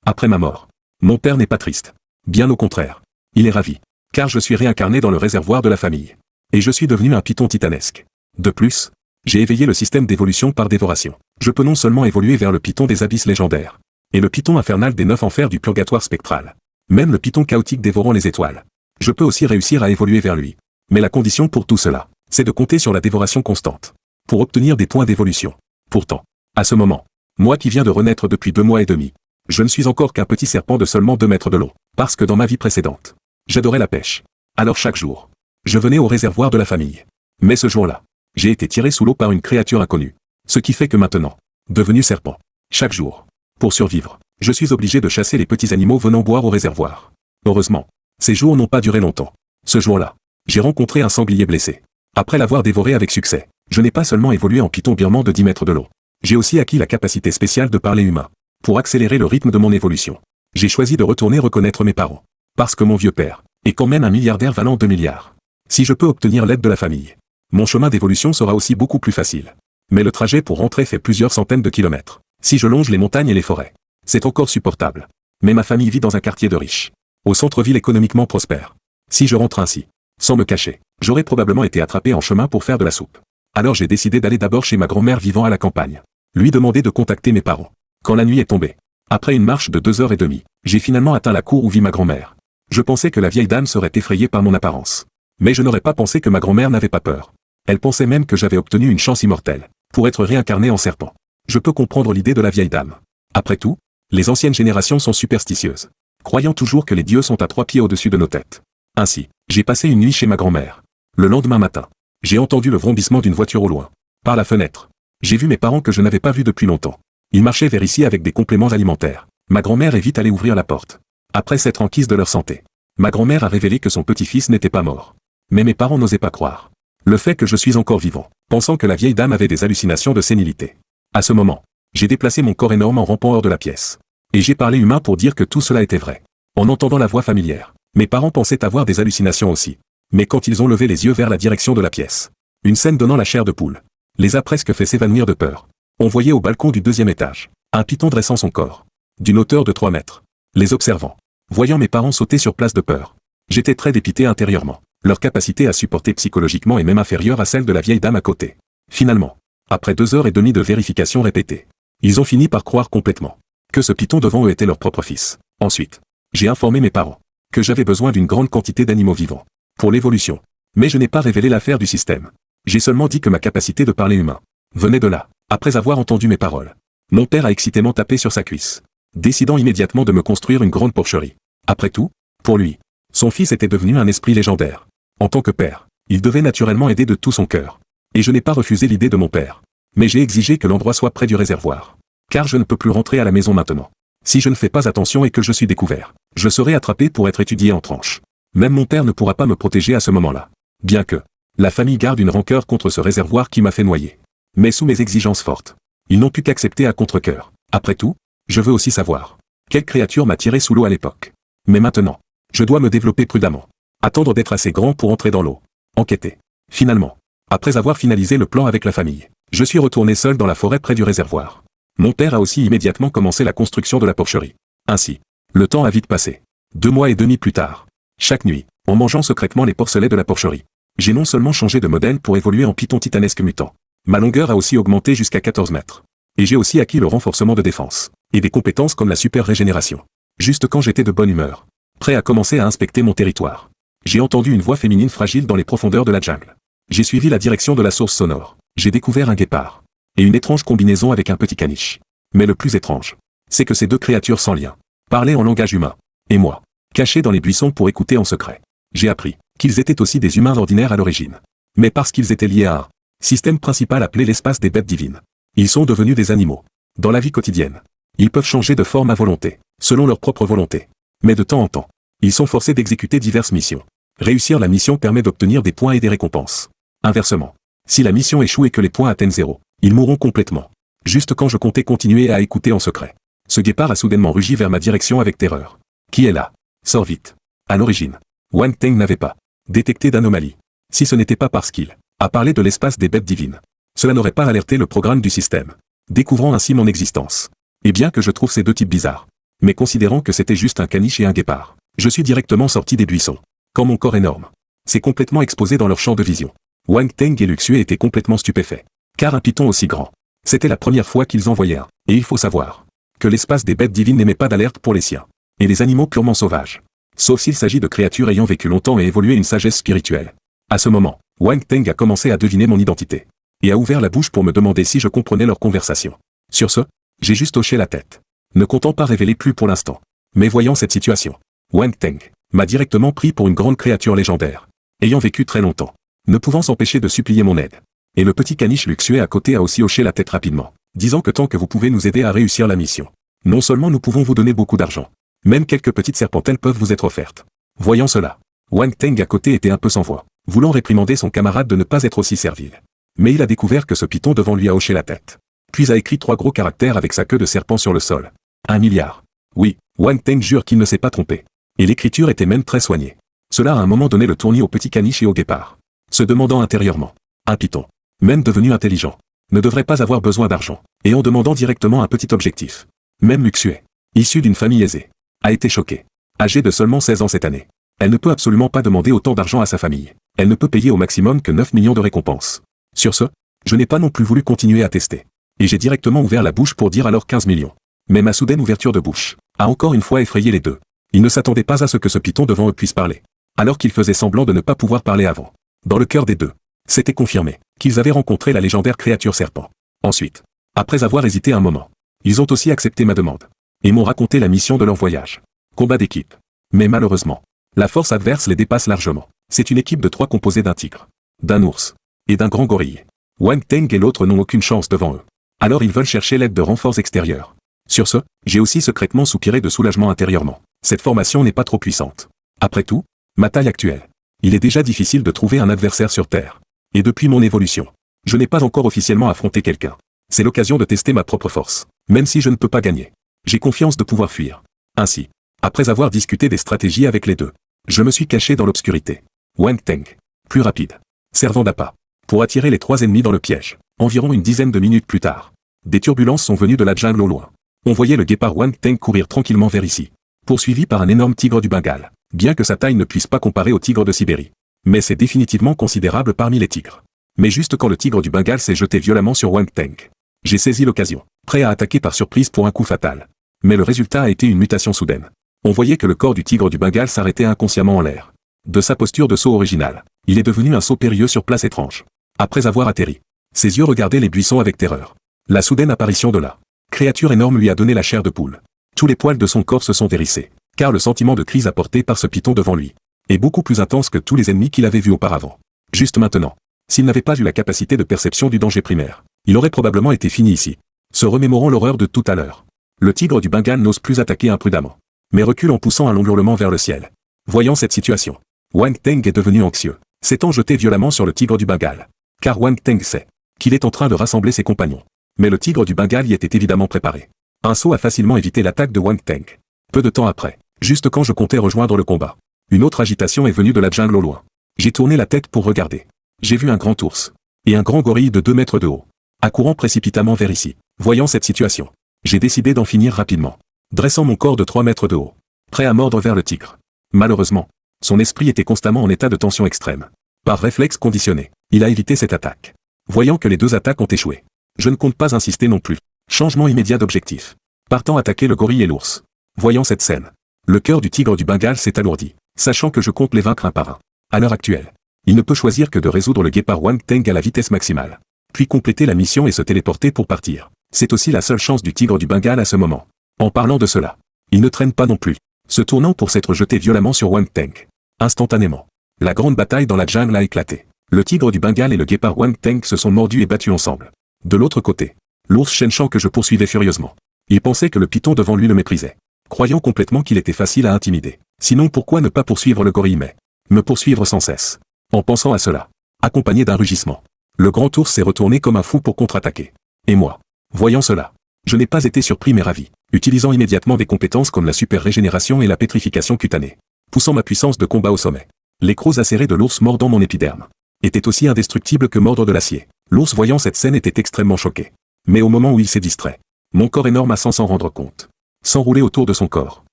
après ma mort. Mon père n'est pas triste. Bien au contraire. Il est ravi. Car je suis réincarné dans le réservoir de la famille. Et je suis devenu un python titanesque. De plus, j'ai éveillé le système d'évolution par dévoration. Je peux non seulement évoluer vers le python des abysses légendaires, et le python infernal des 9 enfers du purgatoire spectral, même le python chaotique dévorant les étoiles. Je peux aussi réussir à évoluer vers lui. Mais la condition pour tout cela, c'est de compter sur la dévoration constante, pour obtenir des points d'évolution. Pourtant, à ce moment, moi qui viens de renaître depuis 2 mois et demi, je ne suis encore qu'un petit serpent de seulement 2 mètres de long, parce que dans ma vie précédente, j'adorais la pêche. Alors chaque jour, je venais au réservoir de la famille. Mais ce jour-là, j'ai été tiré sous l'eau par une créature inconnue. Ce qui fait que maintenant, devenu serpent, chaque jour, pour survivre, je suis obligé de chasser les petits animaux venant boire au réservoir. Heureusement, ces jours n'ont pas duré longtemps. Ce jour-là, j'ai rencontré un sanglier blessé. Après l'avoir dévoré avec succès, je n'ai pas seulement évolué en python birman de 10 mètres de long. J'ai aussi acquis la capacité spéciale de parler humain. Pour accélérer le rythme de mon évolution, j'ai choisi de retourner reconnaître mes parents. Parce que mon vieux père est quand même un milliardaire valant 2 milliards. Si je peux obtenir l'aide de la famille, mon chemin d'évolution sera aussi beaucoup plus facile. Mais le trajet pour rentrer fait plusieurs centaines de kilomètres. Si je longe les montagnes et les forêts, c'est encore supportable. Mais ma famille vit dans un quartier de riches, au centre-ville économiquement prospère. Si je rentre ainsi, sans me cacher, j'aurais probablement été attrapé en chemin pour faire de la soupe. Alors j'ai décidé d'aller d'abord chez ma grand-mère vivant à la campagne. Lui demander de contacter mes parents. Quand la nuit est tombée, après une marche de 2h30, j'ai finalement atteint la cour où vit ma grand-mère. Je pensais que la vieille dame serait effrayée par mon apparence. Mais je n'aurais pas pensé que ma grand-mère n'avait pas peur. Elle pensait même que j'avais obtenu une chance immortelle, pour être réincarné en serpent. Je peux comprendre l'idée de la vieille dame. Après tout, les anciennes générations sont superstitieuses, croyant toujours que les dieux sont à 3 pieds au-dessus de nos têtes. Ainsi, j'ai passé une nuit chez ma grand-mère. Le lendemain matin, j'ai entendu le vrombissement d'une voiture au loin. Par la fenêtre, j'ai vu mes parents que je n'avais pas vus depuis longtemps. Ils marchaient vers ici avec des compléments alimentaires. Ma grand-mère est vite allée ouvrir la porte. Après s'être enquise de leur santé, ma grand-mère a révélé que son petit-fils n'était pas mort. Mais mes parents n'osaient pas croire le fait que je suis encore vivant, pensant que la vieille dame avait des hallucinations de sénilité. À ce moment, j'ai déplacé mon corps énorme en rampant hors de la pièce. Et j'ai parlé humain pour dire que tout cela était vrai. En entendant la voix familière, mes parents pensaient avoir des hallucinations aussi. Mais quand ils ont levé les yeux vers la direction de la pièce, une scène donnant la chair de poule les a presque fait s'évanouir de peur. On voyait au balcon du 2e étage un python dressant son corps, d'une hauteur de 3 mètres. Les observant, voyant mes parents sauter sur place de peur, j'étais très dépité intérieurement. Leur capacité à supporter psychologiquement est même inférieure à celle de la vieille dame à côté. Finalement, après 2h30 de vérification répétée, ils ont fini par croire complètement que ce python devant eux était leur propre fils. Ensuite, j'ai informé mes parents que j'avais besoin d'une grande quantité d'animaux vivants pour l'évolution. Mais je n'ai pas révélé l'affaire du système. J'ai seulement dit que ma capacité de parler humain venait de là. Après avoir entendu mes paroles, mon père a excitément tapé sur sa cuisse, décidant immédiatement de me construire une grande porcherie. Après tout, pour lui, son fils était devenu un esprit légendaire. En tant que père, il devait naturellement aider de tout son cœur. Et je n'ai pas refusé l'idée de mon père. Mais j'ai exigé que l'endroit soit près du réservoir. Car je ne peux plus rentrer à la maison maintenant. Si je ne fais pas attention et que je suis découvert, je serai attrapé pour être étudié en tranches. Même mon père ne pourra pas me protéger à ce moment-là. Bien que, la famille garde une rancœur contre ce réservoir qui m'a fait noyer. Mais sous mes exigences fortes, ils n'ont pu qu'accepter à contre-cœur. Après tout, je veux aussi savoir quelle créature m'a tiré sous l'eau à l'époque. Mais maintenant, je dois me développer prudemment. Attendre d'être assez grand pour entrer dans l'eau. Enquêter. Finalement, après avoir finalisé le plan avec la famille, je suis retourné seul dans la forêt près du réservoir. Mon père a aussi immédiatement commencé la construction de la porcherie. Ainsi, le temps a vite passé. 2 mois et demi plus tard, chaque nuit, en mangeant secrètement les porcelets de la porcherie, j'ai non seulement changé de modèle pour évoluer en python titanesque mutant, ma longueur a aussi augmenté jusqu'à 14 mètres. Et j'ai aussi acquis le renforcement de défense, et des compétences comme la super régénération. Juste quand j'étais de bonne humeur, prêt à commencer à inspecter mon territoire, j'ai entendu une voix féminine fragile dans les profondeurs de la jungle. J'ai suivi la direction de la source sonore. J'ai découvert un guépard. Et une étrange combinaison avec un petit caniche. Mais le plus étrange, c'est que ces 2 créatures sans lien parlaient en langage humain. Et moi, caché dans les buissons pour écouter en secret, j'ai appris qu'ils étaient aussi des humains ordinaires à l'origine. Mais parce qu'ils étaient liés à un système principal appelé l'espace des bêtes divines, ils sont devenus des animaux. Dans la vie quotidienne, ils peuvent changer de forme à volonté, selon leur propre volonté. Mais de temps en temps, ils sont forcés d'exécuter diverses missions. Réussir la mission permet d'obtenir des points et des récompenses. Inversement, si la mission échoue et que les points atteignent 0, ils mourront complètement. Juste quand je comptais continuer à écouter en secret, ce guépard a soudainement rugi vers ma direction avec terreur. Qui est là? Sors vite. À l'origine, Wang Teng n'avait pas détecté d'anomalie. Si ce n'était pas parce qu'il a parlé de l'espace des bêtes divines, cela n'aurait pas alerté le programme du système, découvrant ainsi mon existence. Et bien que je trouve ces 2 types bizarres, Mais considérant que c'était juste un caniche et un guépard, je suis directement sorti des buissons. Quand mon corps énorme s'est complètement exposé dans leur champ de vision, Wang Teng et Luxue étaient complètement stupéfaits. Car un python aussi grand, c'était la première fois qu'ils en voyaient un. Et il faut savoir que l'espace des bêtes divines n'émet pas d'alerte pour les siens. Et les animaux purement sauvages. Sauf s'il s'agit de créatures ayant vécu longtemps et évolué une sagesse spirituelle. À ce moment, Wang Teng a commencé à deviner mon identité. Et a ouvert la bouche pour me demander si je comprenais leur conversation. Sur ce, j'ai juste hoché la tête. Ne comptant pas révéler plus pour l'instant. Mais voyant cette situation, Wang Teng m'a directement pris pour une grande créature légendaire. Ayant vécu très longtemps. Ne pouvant s'empêcher de supplier mon aide. Et le petit caniche Luxue à côté a aussi hoché la tête rapidement. Disant que tant que vous pouvez nous aider à réussir la mission. Non seulement nous pouvons vous donner beaucoup d'argent. Même quelques petites serpentelles peuvent vous être offertes. Voyant cela, Wang Teng à côté était un peu sans voix, voulant réprimander son camarade de ne pas être aussi servile. Mais il a découvert que ce python devant lui a hoché la tête. Puis a écrit 3 gros caractères avec sa queue de serpent sur le sol. 1 milliard. Oui, Wang Teng jure qu'il ne s'est pas trompé. Et l'écriture était même très soignée. Cela a à un moment donné le tournis au petit caniche et au guépard. Se demandant intérieurement, un python, même devenu intelligent, ne devrait pas avoir besoin d'argent, et en demandant directement un petit objectif. Même Luxue, issue d'une famille aisée, a été choquée. Âgée de seulement 16 ans cette année. Elle ne peut absolument pas demander autant d'argent à sa famille. Elle ne peut payer au maximum que 9 millions de récompenses. Sur ce, je n'ai pas non plus voulu continuer à tester. Et j'ai directement ouvert la bouche pour dire alors 15 millions. Mais ma soudaine ouverture de bouche a encore une fois effrayé les deux. Ils ne s'attendaient pas à ce que ce python devant eux puisse parler. Alors qu'il faisait semblant de ne pas pouvoir parler avant. Dans le cœur des deux, c'était confirmé qu'ils avaient rencontré la légendaire créature serpent. Ensuite, après avoir hésité un moment, ils ont aussi accepté ma demande. Et m'ont raconté la mission de leur voyage. Combat d'équipe. Mais malheureusement, la force adverse les dépasse largement. C'est une équipe de 3 composée d'un tigre, d'un ours et d'un grand gorille. Wang Teng et l'autre n'ont aucune chance devant eux. Alors ils veulent chercher l'aide de renforts extérieurs. Sur ce, j'ai aussi secrètement soupiré de soulagement intérieurement. Cette formation n'est pas trop puissante. Après tout, ma taille actuelle. Il est déjà difficile de trouver un adversaire sur Terre. Et depuis mon évolution, je n'ai pas encore officiellement affronté quelqu'un. C'est l'occasion de tester ma propre force. Même si je ne peux pas gagner. J'ai confiance de pouvoir fuir. Ainsi, après avoir discuté des stratégies avec les deux, je me suis caché dans l'obscurité. Wang Teng, plus rapide, servant d'appât, pour attirer les 3 ennemis dans le piège. Environ une dizaine de minutes plus tard, des turbulences sont venues de la jungle au loin. On voyait le guépard Wang Teng courir tranquillement vers ici, poursuivi par un énorme tigre du Bengale, bien que sa taille ne puisse pas comparer au tigre de Sibérie. Mais c'est définitivement considérable parmi les tigres. Mais juste quand le tigre du Bengale s'est jeté violemment sur Wang Teng, j'ai saisi l'occasion, prêt à attaquer par surprise pour un coup fatal. Mais le résultat a été une mutation soudaine. On voyait que le corps du tigre du Bengale s'arrêtait inconsciemment en l'air. De sa posture de saut originale, il est devenu un saut périlleux sur place étrange. Après avoir atterri, ses yeux regardaient les buissons avec terreur. La soudaine apparition de la créature énorme lui a donné la chair de poule. Tous les poils de son corps se sont hérissés, car le sentiment de crise apporté par ce python devant lui est beaucoup plus intense que tous les ennemis qu'il avait vus auparavant. Juste maintenant, s'il n'avait pas eu la capacité de perception du danger primaire, il aurait probablement été fini ici. Se remémorant l'horreur de tout à l'heure, le tigre du Bengale n'ose plus attaquer imprudemment, mais recule en poussant un long hurlement vers le ciel. Voyant cette situation, Wang Teng est devenu anxieux, s'étant jeté violemment sur le tigre du Bengale. Car Wang Teng sait qu'il est en train de rassembler ses compagnons. Mais le tigre du Bengale y était évidemment préparé. Un saut a facilement évité l'attaque de Wang Teng. Peu de temps après, juste quand je comptais rejoindre le combat, une autre agitation est venue de la jungle au loin. J'ai tourné la tête pour regarder. J'ai vu un grand ours et un grand gorille de 2 mètres de haut, accourant précipitamment vers ici. Voyant cette situation, j'ai décidé d'en finir rapidement, dressant mon corps de 3 mètres de haut, prêt à mordre vers le tigre. Malheureusement, son esprit était constamment en état de tension extrême. Par réflexe conditionné, il a évité cette attaque. Voyant que les 2 attaques ont échoué, je ne compte pas insister non plus. Changement immédiat d'objectif. Partant attaquer le gorille et l'ours. Voyant cette scène, le cœur du tigre du Bengale s'est alourdi, sachant que je compte les vaincre un par un. À l'heure actuelle, il ne peut choisir que de résoudre le guépard Wang Teng à la vitesse maximale, puis compléter la mission et se téléporter pour partir. C'est aussi la seule chance du tigre du Bengale à ce moment. En parlant de cela, il ne traîne pas non plus, se tournant pour s'être jeté violemment sur Wang Teng. Instantanément, la grande bataille dans la jungle a éclaté. Le tigre du Bengale et le guépard Wang Teng se sont mordus et battus ensemble. De l'autre côté, l'ours Shenshang que je poursuivais furieusement. Il pensait que le python devant lui le méprisait, croyant complètement qu'il était facile à intimider. Sinon pourquoi ne pas poursuivre le gorille mais me poursuivre sans cesse. En pensant à cela, accompagné d'un rugissement, le grand ours s'est retourné comme un fou pour contre-attaquer. Et moi, voyant cela, je n'ai pas été surpris mais ravi, utilisant immédiatement des compétences comme la super régénération et la pétrification cutanée, poussant ma puissance de combat au sommet. Les crocs acérés de l'ours mordant mon épiderme étaient aussi indestructibles que mordre de l'acier. L'ours voyant cette scène était extrêmement choqué. Mais au moment où il s'est distrait, mon corps énorme a sans s'en rendre compte s'enrouler autour de son corps.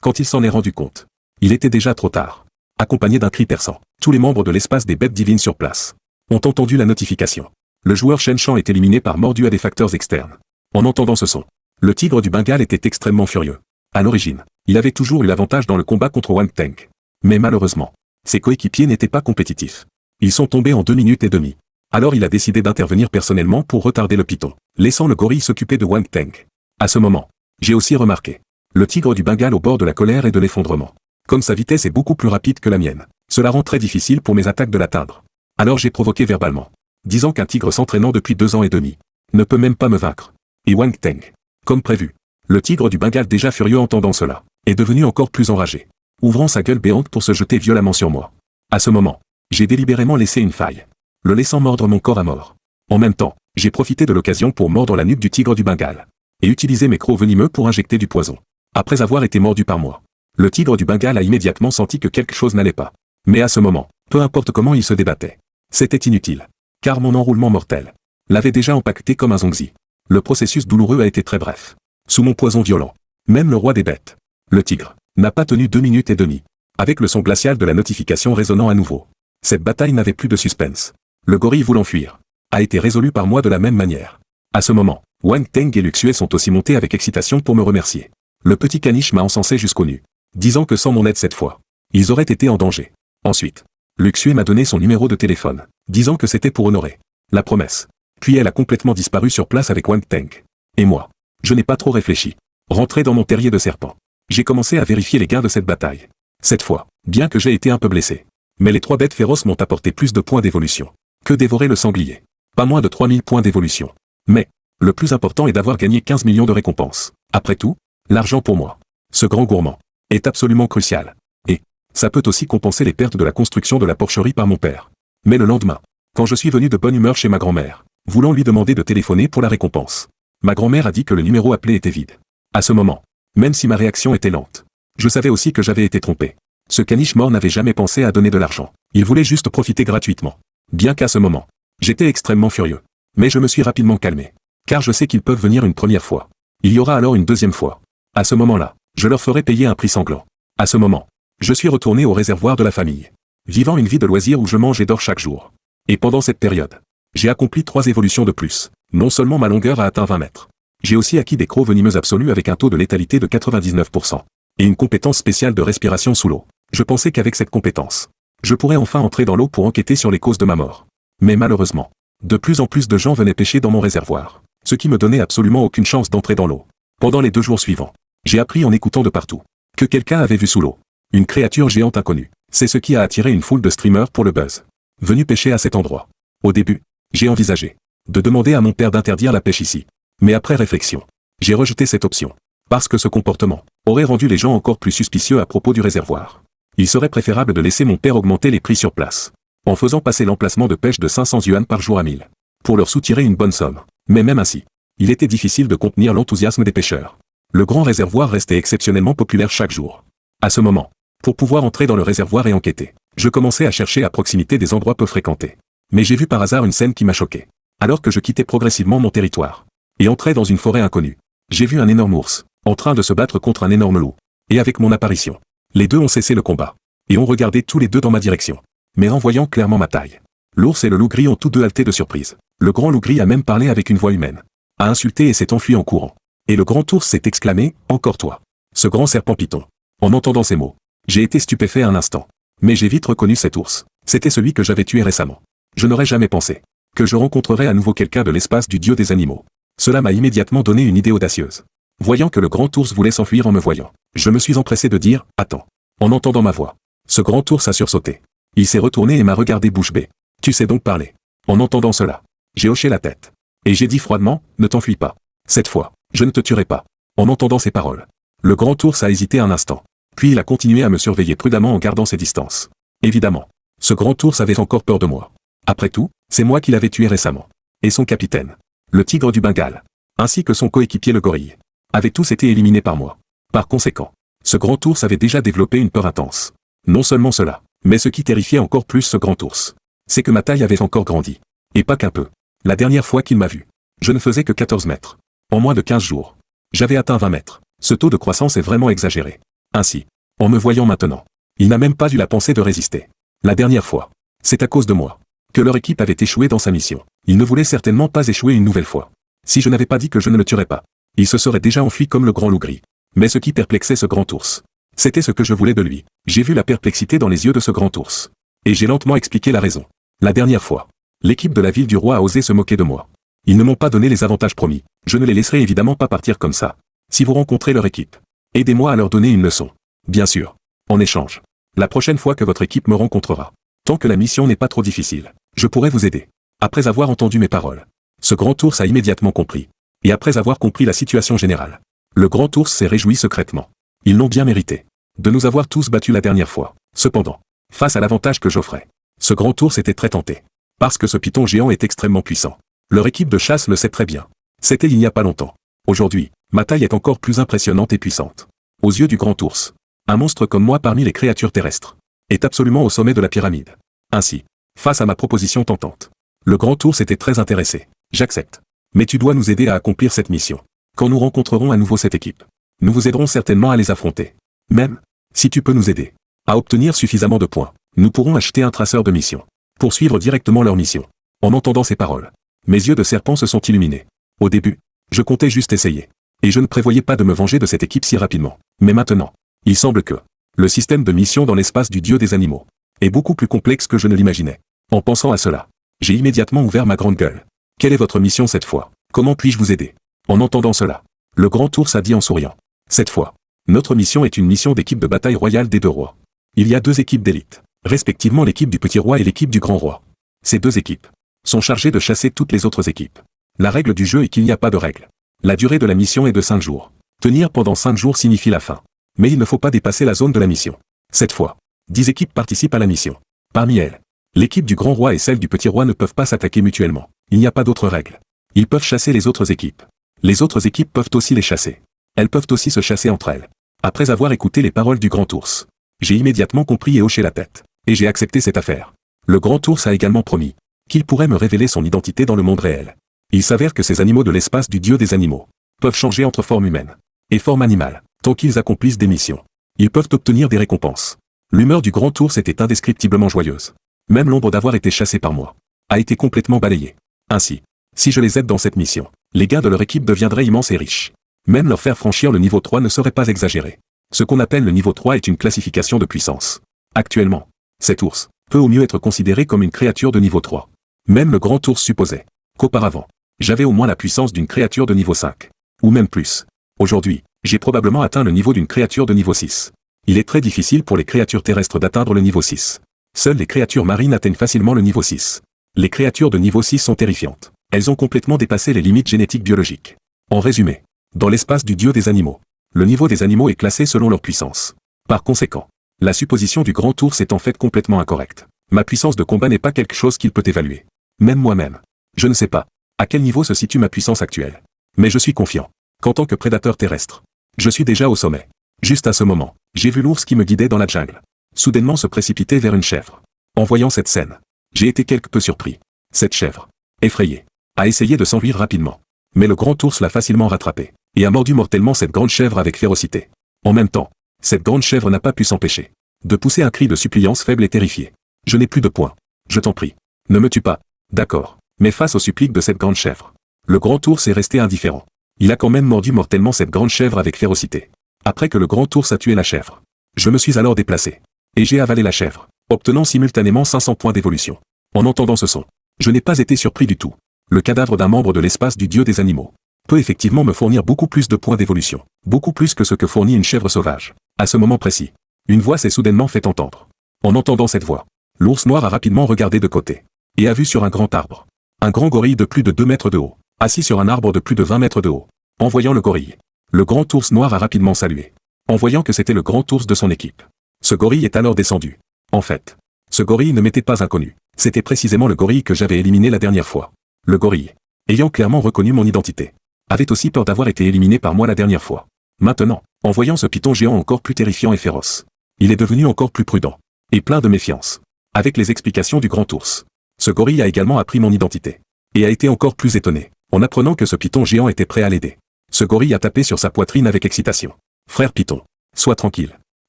Quand il s'en est rendu compte, il était déjà trop tard. Accompagné d'un cri perçant, tous les membres de l'espace des bêtes divines sur place ont entendu la notification. Le joueur Shen Shang est éliminé par mort due à des facteurs externes. En entendant ce son, le tigre du Bengale était extrêmement furieux. À l'origine, il avait toujours eu l'avantage dans le combat contre Wang Teng. Mais malheureusement, ses coéquipiers n'étaient pas compétitifs. Ils sont tombés en 2 minutes et demie. Alors il a décidé d'intervenir personnellement pour retarder le python, laissant le gorille s'occuper de Wang Teng. À ce moment, j'ai aussi remarqué le tigre du Bengale au bord de la colère et de l'effondrement. Comme sa vitesse est beaucoup plus rapide que la mienne, cela rend très difficile pour mes attaques de l'atteindre. Alors j'ai provoqué verbalement, disant qu'un tigre s'entraînant depuis 2 ans et demi ne peut même pas me vaincre. Et Wang Teng, comme prévu, le tigre du Bengale déjà furieux entendant cela, est devenu encore plus enragé, ouvrant sa gueule béante pour se jeter violemment sur moi. À ce moment, j'ai délibérément laissé une faille, le laissant mordre mon corps à mort. En même temps, j'ai profité de l'occasion pour mordre la nuque du tigre du Bengale, et utiliser mes crocs venimeux pour injecter du poison. Après avoir été mordu par moi, le tigre du Bengale a immédiatement senti que quelque chose n'allait pas. Mais à ce moment, peu importe comment il se débattait, c'était inutile, car mon enroulement mortel l'avait déjà empaqueté comme un zongzi. Le processus douloureux a été très bref. Sous mon poison violent, même le roi des bêtes, le tigre, n'a pas tenu 2 minutes et demie, avec le son glacial de la notification résonnant à nouveau. Cette bataille n'avait plus de suspense. Le gorille voulant fuir a été résolu par moi de la même manière. À ce moment, Wang Teng et Luxue sont aussi montés avec excitation pour me remercier. Le petit caniche m'a encensé jusqu'au nu, disant que sans mon aide cette fois, ils auraient été en danger. Ensuite, Luxue m'a donné son numéro de téléphone, disant que c'était pour honorer la promesse. Puis elle a complètement disparu sur place avec Wang Teng. Et moi, je n'ai pas trop réfléchi. Rentré dans mon terrier de serpent, j'ai commencé à vérifier les gains de cette bataille. Cette fois, bien que j'ai été un peu blessé, mais les 3 bêtes féroces m'ont apporté plus de points d'évolution que dévorer le sanglier. Pas moins de 3000 points d'évolution. Mais, le plus important est d'avoir gagné 15 millions de récompenses. Après tout, l'argent pour moi, ce grand gourmand, est absolument crucial. Et, ça peut aussi compenser les pertes de la construction de la porcherie par mon père. Mais le lendemain, quand je suis venu de bonne humeur chez ma grand-mère, voulant lui demander de téléphoner pour la récompense, ma grand-mère a dit que le numéro appelé était vide. À ce moment, même si ma réaction était lente, je savais aussi que j'avais été trompé. Ce caniche mort n'avait jamais pensé à donner de l'argent. Il voulait juste profiter gratuitement. Bien qu'à ce moment, j'étais extrêmement furieux. Mais je me suis rapidement calmé. Car je sais qu'ils peuvent venir une première fois. Il y aura alors une deuxième fois. À ce moment-là, je leur ferai payer un prix sanglant. À ce moment, je suis retourné au réservoir de la famille, vivant une vie de loisir où je mange et dors chaque jour. Et pendant cette période, j'ai accompli 3 évolutions de plus. Non seulement ma longueur a atteint 20 mètres, j'ai aussi acquis des crocs venimeux absolus avec un taux de létalité de 99%. Et une compétence spéciale de respiration sous l'eau. Je pensais qu'avec cette compétence, je pourrais enfin entrer dans l'eau pour enquêter sur les causes de ma mort. Mais malheureusement, de plus en plus de gens venaient pêcher dans mon réservoir, ce qui me donnait absolument aucune chance d'entrer dans l'eau. Pendant les 2 jours suivants, j'ai appris en écoutant de partout que quelqu'un avait vu sous l'eau une créature géante inconnue. C'est ce qui a attiré une foule de streamers pour le buzz, venus pêcher à cet endroit. Au début, j'ai envisagé de demander à mon père d'interdire la pêche ici. Mais après réflexion, j'ai rejeté cette option, parce que ce comportement aurait rendu les gens encore plus suspicieux à propos du réservoir. Il serait préférable de laisser mon père augmenter les prix sur place, en faisant passer l'emplacement de pêche de 500 yuan par jour à 1000, pour leur soutirer une bonne somme. Mais même ainsi, il était difficile de contenir l'enthousiasme des pêcheurs. Le grand réservoir restait exceptionnellement populaire chaque jour. À ce moment, pour pouvoir entrer dans le réservoir et enquêter, je commençais à chercher à proximité des endroits peu fréquentés. Mais j'ai vu par hasard une scène qui m'a choqué. Alors que je quittais progressivement mon territoire et entrais dans une forêt inconnue, j'ai vu un énorme ours en train de se battre contre un énorme loup. Et avec mon apparition, les deux ont cessé le combat et ont regardé tous les deux dans ma direction, mais en voyant clairement ma taille. L'ours et le loup gris ont tous deux halté de surprise. Le grand loup gris a même parlé avec une voix humaine, a insulté et s'est enfui en courant. Et le grand ours s'est exclamé « Encore toi, ce grand serpent python ». En entendant ces mots, j'ai été stupéfait un instant. Mais j'ai vite reconnu cet ours. C'était celui que j'avais tué récemment. Je n'aurais jamais pensé que je rencontrerais à nouveau quelqu'un de l'espace du dieu des animaux. Cela m'a immédiatement donné une idée audacieuse. Voyant que le grand ours voulait s'enfuir en me voyant, je me suis empressé de dire « Attends ». En entendant ma voix, ce grand ours a sursauté. Il s'est retourné et m'a regardé bouche bée. « Tu sais donc parler ». En entendant cela, j'ai hoché la tête. Et j'ai dit froidement « Ne t'enfuis pas. Cette fois, je ne te tuerai pas ». En entendant ces paroles, le grand ours a hésité un instant. Puis il a continué à me surveiller prudemment en gardant ses distances. Évidemment, ce grand ours avait encore peur de moi. Après tout, c'est moi qui l'avais tué récemment. Et son capitaine, le tigre du Bengale, ainsi que son coéquipier le gorille, avaient tous été éliminés par moi. Par conséquent, ce grand ours avait déjà développé une peur intense. Non seulement cela, mais ce qui terrifiait encore plus ce grand ours, c'est que ma taille avait encore grandi. Et pas qu'un peu. La dernière fois qu'il m'a vu, je ne faisais que 14 mètres. En moins de 15 jours, j'avais atteint 20 mètres. Ce taux de croissance est vraiment exagéré. Ainsi, en me voyant maintenant, il n'a même pas eu la pensée de résister. La dernière fois, c'est à cause de moi que leur équipe avait échoué dans sa mission. Il ne voulait certainement pas échouer une nouvelle fois. Si je n'avais pas dit que je ne le tuerais pas, il se serait déjà enfui comme le grand loup gris. Mais ce qui perplexait ce grand ours, c'était ce que je voulais de lui. J'ai vu la perplexité dans les yeux de ce grand ours. Et j'ai lentement expliqué la raison. La dernière fois, l'équipe de la ville du roi a osé se moquer de moi. Ils ne m'ont pas donné les avantages promis. Je ne les laisserai évidemment pas partir comme ça. Si vous rencontrez leur équipe, aidez-moi à leur donner une leçon. Bien sûr. En échange, la prochaine fois que votre équipe me rencontrera, tant que la mission n'est pas trop difficile, je pourrai vous aider. Après avoir entendu mes paroles, ce grand ours a immédiatement compris. Et après avoir compris la situation générale, le grand ours s'est réjoui secrètement. Ils l'ont bien mérité de nous avoir tous battus la dernière fois. Cependant, face à l'avantage que j'offrais, ce grand ours était très tenté. Parce que ce python géant est extrêmement puissant. Leur équipe de chasse le sait très bien. C'était il n'y a pas longtemps. Aujourd'hui, ma taille est encore plus impressionnante et puissante. Aux yeux du grand ours, un monstre comme moi parmi les créatures terrestres est absolument au sommet de la pyramide. Ainsi, face à ma proposition tentante, le grand ours était très intéressé. J'accepte. Mais tu dois nous aider à accomplir cette mission. Quand nous rencontrerons à nouveau cette équipe, nous vous aiderons certainement à les affronter. Même, si tu peux nous aider à obtenir suffisamment de points, nous pourrons acheter un traceur de mission pour suivre directement leur mission. En entendant ces paroles, mes yeux de serpent se sont illuminés. Au début, je comptais juste essayer. Et je ne prévoyais pas de me venger de cette équipe si rapidement. Mais maintenant, il semble que le système de mission dans l'espace du dieu des animaux est beaucoup plus complexe que je ne l'imaginais. En pensant à cela, j'ai immédiatement ouvert ma grande gueule. Quelle est votre mission cette fois? Comment puis-je vous aider? En entendant cela, le grand ours a dit en souriant. Cette fois, notre mission est une mission d'équipe de bataille royale des deux rois. Il y a deux équipes d'élite, respectivement l'équipe du petit roi et l'équipe du grand roi. Ces deux équipes sont chargées de chasser toutes les autres équipes. La règle du jeu est qu'il n'y a pas de règle. La durée de la mission est de 5 jours. Tenir pendant 5 jours signifie la fin. Mais il ne faut pas dépasser la zone de la mission. Cette fois, 10 équipes participent à la mission. Parmi elles, l'équipe du grand roi et celle du petit roi ne peuvent pas s'attaquer mutuellement. Il n'y a pas d'autre règle. Ils peuvent chasser les autres équipes. Les autres équipes peuvent aussi les chasser. Elles peuvent aussi se chasser entre elles. Après avoir écouté les paroles du grand ours, j'ai immédiatement compris et hoché la tête. Et j'ai accepté cette affaire. Le grand ours a également promis qu'il pourrait me révéler son identité dans le monde réel. Il s'avère que ces animaux de l'espace du dieu des animaux peuvent changer entre forme humaine et forme animale. Tant qu'ils accomplissent des missions, ils peuvent obtenir des récompenses. L'humeur du grand ours était indescriptiblement joyeuse. Même l'ombre d'avoir été chassé par moi a été complètement balayée. Ainsi, si je les aide dans cette mission, les gains de leur équipe deviendraient immenses et riches. Même leur faire franchir le niveau 3 ne serait pas exagéré. Ce qu'on appelle le niveau 3 est une classification de puissance. Actuellement, cet ours peut au mieux être considéré comme une créature de niveau 3. Même le grand ours supposait qu'auparavant, j'avais au moins la puissance d'une créature de niveau 5. Ou même plus. Aujourd'hui, j'ai probablement atteint le niveau d'une créature de niveau 6. Il est très difficile pour les créatures terrestres d'atteindre le niveau 6. Seules les créatures marines atteignent facilement le niveau 6. Les créatures de niveau 6 sont terrifiantes. Elles ont complètement dépassé les limites génétiques biologiques. En résumé, dans l'espace du dieu des animaux, le niveau des animaux est classé selon leur puissance. Par conséquent, la supposition du grand ours est en fait complètement incorrecte. Ma puissance de combat n'est pas quelque chose qu'il peut évaluer. Même moi-même, je ne sais pas à quel niveau se situe ma puissance actuelle. Mais je suis confiant qu'en tant que prédateur terrestre, je suis déjà au sommet. Juste à ce moment, j'ai vu l'ours qui me guidait dans la jungle soudainement se précipiter vers une chèvre. En voyant cette scène, j'ai été quelque peu surpris. Cette chèvre, effrayée, a essayé de s'enfuir rapidement. Mais le grand ours l'a facilement rattrapé et a mordu mortellement cette grande chèvre avec férocité. En même temps, cette grande chèvre n'a pas pu s'empêcher de pousser un cri de suppliance faible et terrifié. Je n'ai plus de points. Je t'en prie. Ne me tue pas. D'accord. Mais face aux suppliques de cette grande chèvre, le grand ours est resté indifférent. Il a quand même mordu mortellement cette grande chèvre avec férocité. Après que le grand ours a tué la chèvre, je me suis alors déplacé. Et j'ai avalé la chèvre, obtenant simultanément 500 points d'évolution. En entendant ce son, je n'ai pas été surpris du tout. Le cadavre d'un membre de l'espace du dieu des animaux peut effectivement me fournir beaucoup plus de points d'évolution. Beaucoup plus que ce que fournit une chèvre sauvage. À ce moment précis, une voix s'est soudainement fait entendre. En entendant cette voix, l'ours noir a rapidement regardé de côté et a vu sur un grand arbre un grand gorille de plus de 2 mètres de haut, assis sur un arbre de plus de 20 mètres de haut. En voyant le gorille, le grand ours noir a rapidement salué, en voyant que c'était le grand ours de son équipe. Ce gorille est alors descendu. En fait, ce gorille ne m'était pas inconnu. C'était précisément le gorille que j'avais éliminé la dernière fois. Le gorille, ayant clairement reconnu mon identité, avait aussi peur d'avoir été éliminé par moi la dernière fois. Maintenant, en voyant ce python géant encore plus terrifiant et féroce, il est devenu encore plus prudent et plein de méfiance. Avec les explications du grand ours, ce gorille a également appris mon identité et a été encore plus étonné en apprenant que ce python géant était prêt à l'aider. Ce gorille a tapé sur sa poitrine avec excitation. Frère Python, sois tranquille.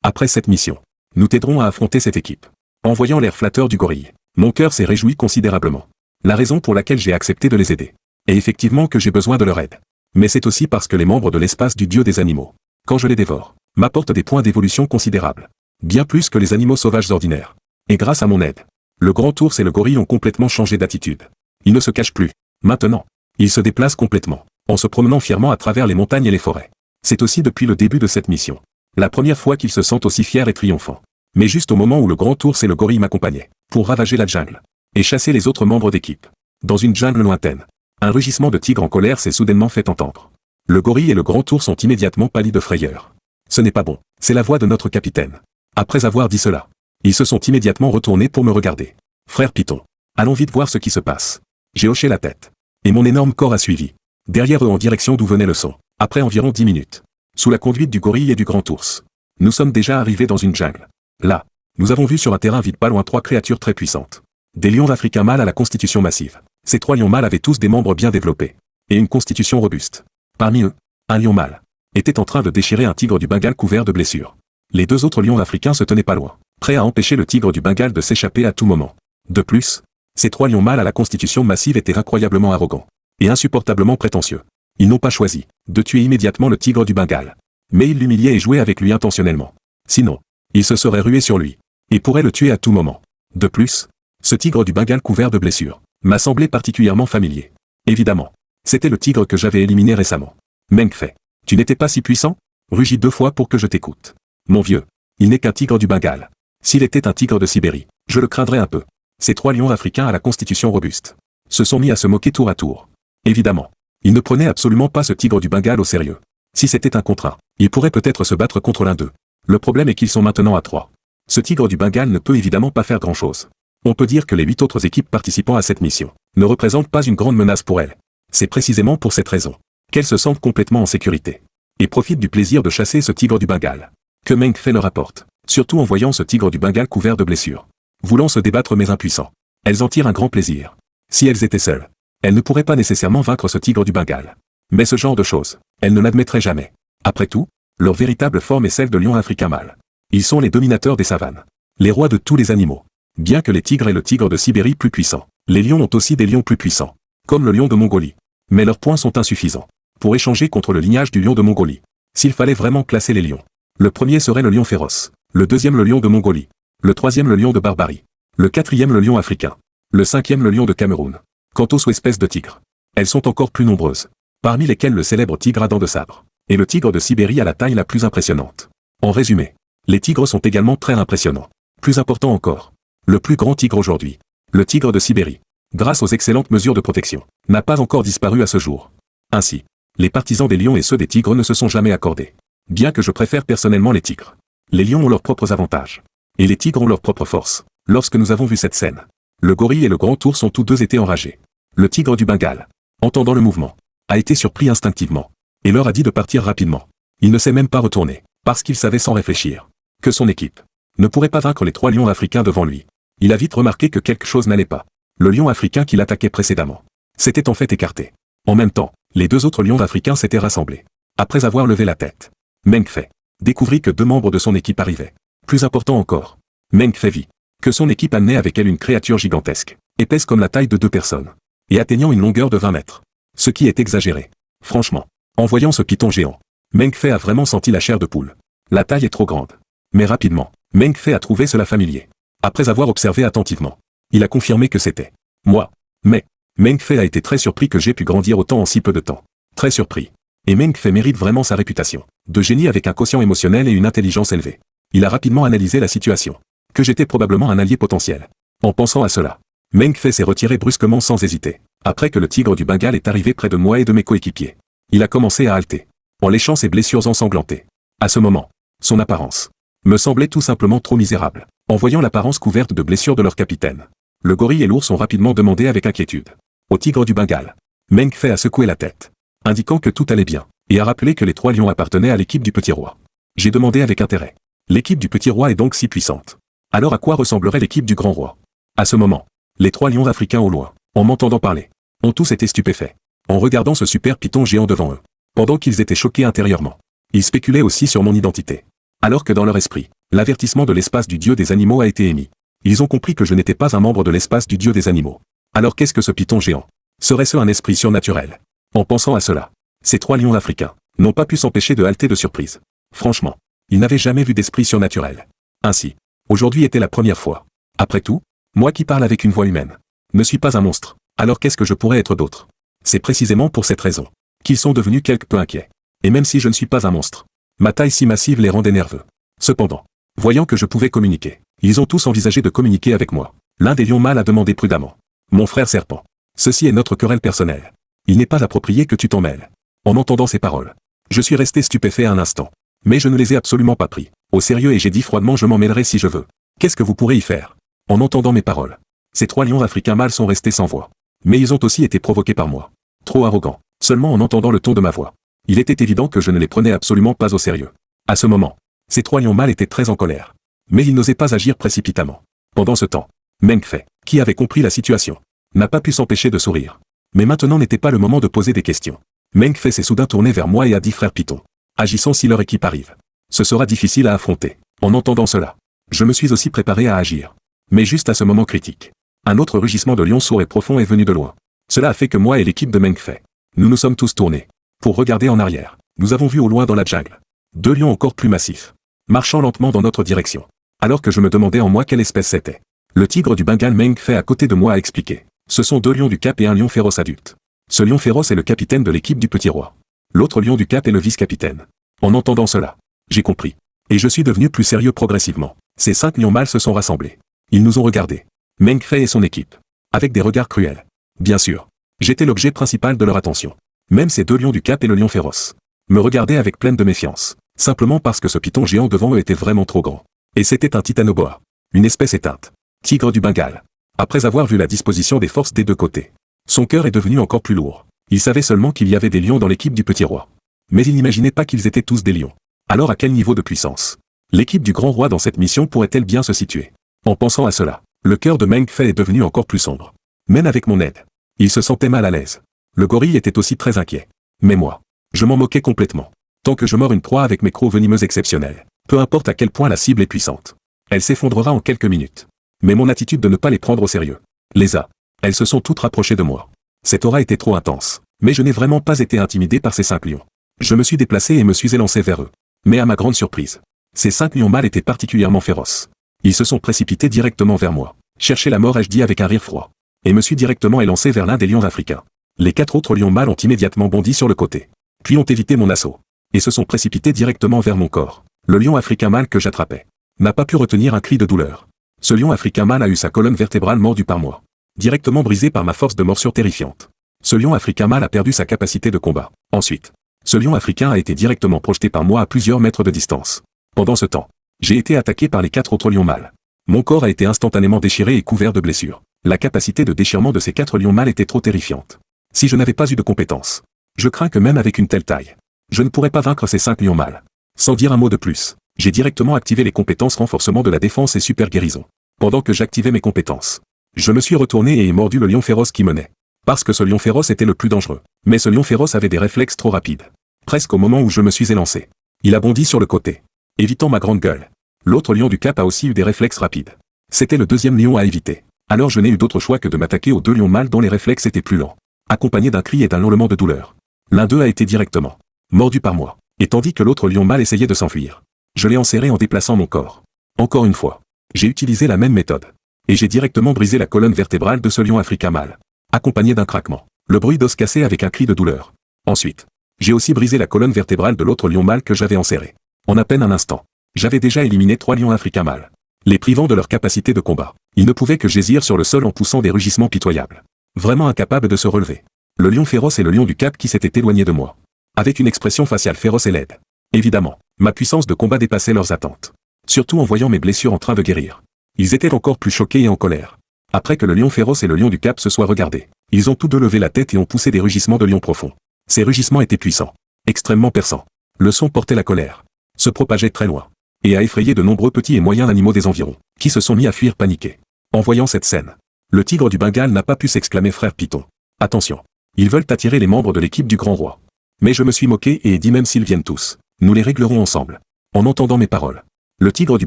Après cette mission, nous t'aiderons à affronter cette équipe. En voyant l'air flatteur du gorille, mon cœur s'est réjoui considérablement. La raison pour laquelle j'ai accepté de les aider est effectivement que j'ai besoin de leur aide. Mais c'est aussi parce que les membres de l'espace du dieu des animaux, quand je les dévore, m'apportent des points d'évolution considérables. Bien plus que les animaux sauvages ordinaires. Et grâce à mon aide, le grand ours et le gorille ont complètement changé d'attitude. Ils ne se cachent plus. Maintenant, ils se déplacent complètement, en se promenant fièrement à travers les montagnes et les forêts. C'est aussi depuis le début de cette mission la première fois qu'ils se sentent aussi fiers et triomphants. Mais juste au moment où le grand ours et le gorille m'accompagnaient, pour ravager la jungle, et chasser les autres membres d'équipe. Dans une jungle lointaine, un rugissement de tigre en colère s'est soudainement fait entendre. Le gorille et le grand ours ont immédiatement pâli de frayeur. Ce n'est pas bon, c'est la voix de notre capitaine. Après avoir dit cela, ils se sont immédiatement retournés pour me regarder. Frère Python, allons vite voir ce qui se passe. J'ai hoché la tête. Et mon énorme corps a suivi. Derrière eux en direction d'où venait le son. Après environ 10 minutes. Sous la conduite du gorille et du grand ours. Nous sommes déjà arrivés dans une jungle. Là, nous avons vu sur un terrain vide pas loin 3 créatures très puissantes. Des lions africains mâles à la constitution massive. Ces 3 lions mâles avaient tous des membres bien développés. Et une constitution robuste. Parmi eux, un lion mâle était en train de déchirer un tigre du Bengale couvert de blessures. Les 2 autres lions africains se tenaient pas loin, prêts à empêcher le tigre du Bengale de s'échapper à tout moment. De plus, ces 3 lions mâles à la constitution massive étaient incroyablement arrogants et insupportablement prétentieux. Ils n'ont pas choisi de tuer immédiatement le tigre du Bengale, mais ils l'humiliaient et jouaient avec lui intentionnellement. Sinon, ils se seraient rués sur lui et pourraient le tuer à tout moment. De plus, ce tigre du Bengale couvert de blessures m'a semblé particulièrement familier. Évidemment, c'était le tigre que j'avais éliminé récemment. Mengfei, tu n'étais pas si puissant? Rugis 2 fois pour que je t'écoute. Mon vieux, il n'est qu'un tigre du Bengale. S'il était un tigre de Sibérie, je le craindrais un peu. Ces 3 lions africains à la constitution robuste se sont mis à se moquer tour à tour. Évidemment, ils ne prenaient absolument pas ce tigre du Bengale au sérieux. Si c'était un contre un, ils pourraient peut-être se battre contre l'un d'eux. Le problème est qu'ils sont maintenant à 3. Ce tigre du Bengale ne peut évidemment pas faire grand-chose. On peut dire que les 8 autres équipes participant à cette mission ne représentent pas une grande menace pour elles. C'est précisément pour cette raison qu'elles se sentent complètement en sécurité et profitent du plaisir de chasser ce tigre du Bengale que Mengfei leur apporte, surtout en voyant ce tigre du Bengale couvert de blessures. Voulant se débattre mais impuissants, elles en tirent un grand plaisir. Si elles étaient seules, elles ne pourraient pas nécessairement vaincre ce tigre du Bengale. Mais ce genre de choses, elles ne l'admettraient jamais. Après tout, leur véritable forme est celle de lions africains mâles. Ils sont les dominateurs des savanes, les rois de tous les animaux. Bien que les tigres et le tigre de Sibérie plus puissants, les lions ont aussi des lions plus puissants, comme le lion de Mongolie. Mais leurs points sont insuffisants pour échanger contre le lignage du lion de Mongolie. S'il fallait vraiment classer les lions, le premier serait le lion féroce, le deuxième le lion de Mongolie, le troisième le lion de Barbarie, le quatrième le lion africain, le cinquième le lion de Cameroun. Quant aux sous-espèces de tigres, elles sont encore plus nombreuses, parmi lesquelles le célèbre tigre à dents de sabre, et le tigre de Sibérie à la taille la plus impressionnante. En résumé, les tigres sont également très impressionnants. Plus important encore, le plus grand tigre aujourd'hui, le tigre de Sibérie, grâce aux excellentes mesures de protection, n'a pas encore disparu à ce jour. Ainsi, les partisans des lions et ceux des tigres ne se sont jamais accordés. Bien que je préfère personnellement les tigres, les lions ont leurs propres avantages, et les tigres ont leurs propres forces. Lorsque nous avons vu cette scène, le gorille et le grand ours ont tous deux été enragés. Le tigre du Bengale, entendant le mouvement, a été surpris instinctivement, et leur a dit de partir rapidement. Il ne s'est même pas retourné, parce qu'il savait sans réfléchir que son équipe ne pourrait pas vaincre les 3 lions africains devant lui. Il a vite remarqué que quelque chose n'allait pas. Le lion africain qui l'attaquait précédemment s'était en fait écarté. En même temps, les 2 autres lions africains s'étaient rassemblés. Après avoir levé la tête, Mengfei découvrit que 2 membres de son équipe arrivaient. Plus important encore, Mengfei vit que son équipe amenait avec elle une créature gigantesque, épaisse comme la taille de 2 personnes, et atteignant une longueur de 20 mètres. Ce qui est exagéré. Franchement, en voyant ce python géant, Mengfei a vraiment senti la chair de poule. La taille est trop grande. Mais rapidement, Mengfei a trouvé cela familier. Après avoir observé attentivement, il a confirmé que c'était moi. Mais, Mengfei a été très surpris que j'ai pu grandir autant en si peu de temps. Très surpris. Et Mengfei mérite vraiment sa réputation de génie avec un quotient émotionnel et une intelligence élevée. Il a rapidement analysé la situation. Que j'étais probablement un allié potentiel. En pensant à cela, Mengfei s'est retiré brusquement sans hésiter. Après que le tigre du Bengale est arrivé près de moi et de mes coéquipiers, il a commencé à halter, en léchant ses blessures ensanglantées. À ce moment, son apparence me semblait tout simplement trop misérable. En voyant l'apparence couverte de blessures de leur capitaine, le gorille et l'ours ont rapidement demandé avec inquiétude au tigre du Bengale. Mengfei a secoué la tête, indiquant que tout allait bien, et a rappelé que les 3 lions appartenaient à l'équipe du petit roi. J'ai demandé avec intérêt. L'équipe du petit roi est donc si puissante. Alors à quoi ressemblerait l'équipe du grand roi? À ce moment, les 3 lions africains au loin, en m'entendant parler, ont tous été stupéfaits, en regardant ce super python géant devant eux. pendant qu'ils étaient choqués intérieurement. Ils spéculaient aussi sur mon identité. Alors que dans leur esprit, l'avertissement de l'espace du dieu des animaux a été émis. Ils ont compris que je n'étais pas un membre de l'espace du dieu des animaux. Alors qu'est-ce que ce python géant? Serait-ce un esprit surnaturel? En pensant à cela, ces 3 lions africains n'ont pas pu s'empêcher de halter de surprise. Franchement, ils n'avaient jamais vu d'esprit surnaturel. Ainsi, aujourd'hui était la première fois. Après tout, moi qui parle avec une voix humaine, ne suis pas un monstre. Alors qu'est-ce que je pourrais être d'autre? C'est précisément pour cette raison qu'ils sont devenus quelque peu inquiets. Et même si je ne suis pas un monstre, ma taille si massive les rendait nerveux. Cependant, voyant que je pouvais communiquer, ils ont tous envisagé de communiquer avec moi. L'un des lions mâles a demandé prudemment. Mon frère serpent. Ceci est notre querelle personnelle. Il n'est pas approprié que tu t'en mêles. En entendant ces paroles, je suis resté stupéfait un instant. Mais je ne les ai absolument pas pris au sérieux et j'ai dit froidement je m'en mêlerai si je veux. Qu'est-ce que vous pourrez y faire? En entendant mes paroles, ces 3 lions africains mâles sont restés sans voix. Mais ils ont aussi été provoqués par moi. Trop arrogants, seulement en entendant le ton de ma voix. Il était évident que je ne les prenais absolument pas au sérieux. À ce moment, ces 3 lions mâles étaient très en colère. Mais ils n'osaient pas agir précipitamment. Pendant ce temps, Meng Fei, qui avait compris la situation, n'a pas pu s'empêcher de sourire. Mais maintenant n'était pas le moment de poser des questions. Meng Fei s'est soudain tourné vers moi et a dit frère Python. Agissons si leur équipe arrive. Ce sera difficile à affronter. En entendant cela, je me suis aussi préparé à agir. Mais juste à ce moment critique, un autre rugissement de lion sourd et profond est venu de loin. Cela a fait que moi et l'équipe de Meng Fei, nous nous sommes tous tournés. Pour regarder en arrière, nous avons vu au loin dans la jungle 2 lions encore plus massifs, marchant lentement dans notre direction. Alors que je me demandais en moi quelle espèce c'était. Le tigre du Bengale Meng Fei à côté de moi a expliqué. Ce sont 2 lions du Cap et un lion féroce adulte. Ce lion féroce est le capitaine de l'équipe du Petit Roi. L'autre lion du Cap est le vice-capitaine. En entendant cela, j'ai compris. Et je suis devenu plus sérieux progressivement. Ces 5 lions mâles se sont rassemblés. Ils nous ont regardés. Meng Fei et son équipe. Avec des regards cruels. Bien sûr. J'étais l'objet principal de leur attention. Même ces 2 lions du Cap et le lion féroce me regardaient avec pleine de méfiance. Simplement parce que ce python géant devant eux était vraiment trop grand. Et c'était un titanoboa. Une espèce éteinte. Tigre du Bengale. Après avoir vu la disposition des forces des 2 côtés, son cœur est devenu encore plus lourd. Il savait seulement qu'il y avait des lions dans l'équipe du Petit Roi. Mais il n'imaginait pas qu'ils étaient tous des lions. Alors à quel niveau de puissance l'équipe du Grand Roi dans cette mission pourrait-elle bien se situer? En pensant à cela, le cœur de Meng Fei est devenu encore plus sombre. Même avec mon aide, il se sentait mal à l'aise. Le gorille était aussi très inquiet. Mais moi, je m'en moquais complètement. Tant que je mords une proie avec mes crocs venimeux exceptionnels, peu importe à quel point la cible est puissante, elle s'effondrera en quelques minutes. Mais mon attitude de ne pas les prendre au sérieux les a. Elles se sont toutes rapprochées de moi. Cette aura était trop intense. Mais je n'ai vraiment pas été intimidé par ces 5 lions. Je me suis déplacé et me suis élancé vers eux. Mais à ma grande surprise, ces 5 lions mâles étaient particulièrement féroces. Ils se sont précipités directement vers moi. Chercher la mort, ai-je dit avec un rire froid. Et me suis directement élancé vers l'un des lions africains. Les 4 autres lions mâles ont immédiatement bondi sur le côté. Puis ont évité mon assaut. Et se sont précipités directement vers mon corps. Le lion africain mâle que j'attrapais n'a pas pu retenir un cri de douleur. Ce lion africain mâle a eu sa colonne vertébrale mordue par moi. Directement brisée par ma force de morsure terrifiante. Ce lion africain mâle a perdu sa capacité de combat. Ensuite, ce lion africain a été directement projeté par moi à plusieurs mètres de distance. Pendant ce temps, j'ai été attaqué par les 4 autres lions mâles. Mon corps a été instantanément déchiré et couvert de blessures. La capacité de déchirement de ces 4 lions mâles était trop terrifiante. Si je n'avais pas eu de compétences, je crains que même avec une telle taille, je ne pourrais pas vaincre ces 5 lions mâles. Sans dire un mot de plus, j'ai directement activé les compétences renforcement de la défense et super guérison. Pendant que j'activais mes compétences, je me suis retourné et ai mordu le lion féroce qui menait. Parce que ce lion féroce était le plus dangereux. Mais ce lion féroce avait des réflexes trop rapides. Presque au moment où je me suis élancé, il a bondi sur le côté, évitant ma grande gueule. L'autre lion du Cap a aussi eu des réflexes rapides. C'était le 2e lion à éviter. Alors je n'ai eu d'autre choix que de m'attaquer aux 2 lions mâles dont les réflexes étaient plus lents, accompagnés d'un cri et d'un hurlement de douleur. L'un d'eux a été directement mordu par moi, et tandis que l'autre lion mâle essayait de s'enfuir, je l'ai enserré en déplaçant mon corps. Encore une fois, j'ai utilisé la même méthode. Et j'ai directement brisé la colonne vertébrale de ce lion africain mâle, accompagné d'un craquement, le bruit d'os cassé avec un cri de douleur. Ensuite, j'ai aussi brisé la colonne vertébrale de l'autre lion mâle que j'avais enserré. En à peine un instant, j'avais déjà éliminé 3 lions africains mâles, les privant de leur capacité de combat. Ils ne pouvaient que jaisir sur le sol en poussant des rugissements pitoyables, vraiment incapables de se relever. Le lion féroce et le lion du Cap qui s'étaient éloignés de moi, avec une expression faciale féroce et laide. Évidemment, ma puissance de combat dépassait leurs attentes, surtout en voyant mes blessures en train de guérir. Ils étaient encore plus choqués et en colère. Après que le lion féroce et le lion du Cap se soient regardés, ils ont tous deux levé la tête et ont poussé des rugissements de lion profond. Ces rugissements étaient puissants, extrêmement perçants. Le son portait la colère, se propageait très loin, et a effrayé de nombreux petits et moyens animaux des environs, qui se sont mis à fuir paniqués. En voyant cette scène, le tigre du Bengale n'a pas pu s'exclamer frère Python. Attention, ils veulent attirer les membres de l'équipe du Grand Roi. Mais je me suis moqué et ai dit même s'ils viennent tous, nous les réglerons ensemble. En entendant mes paroles, le tigre du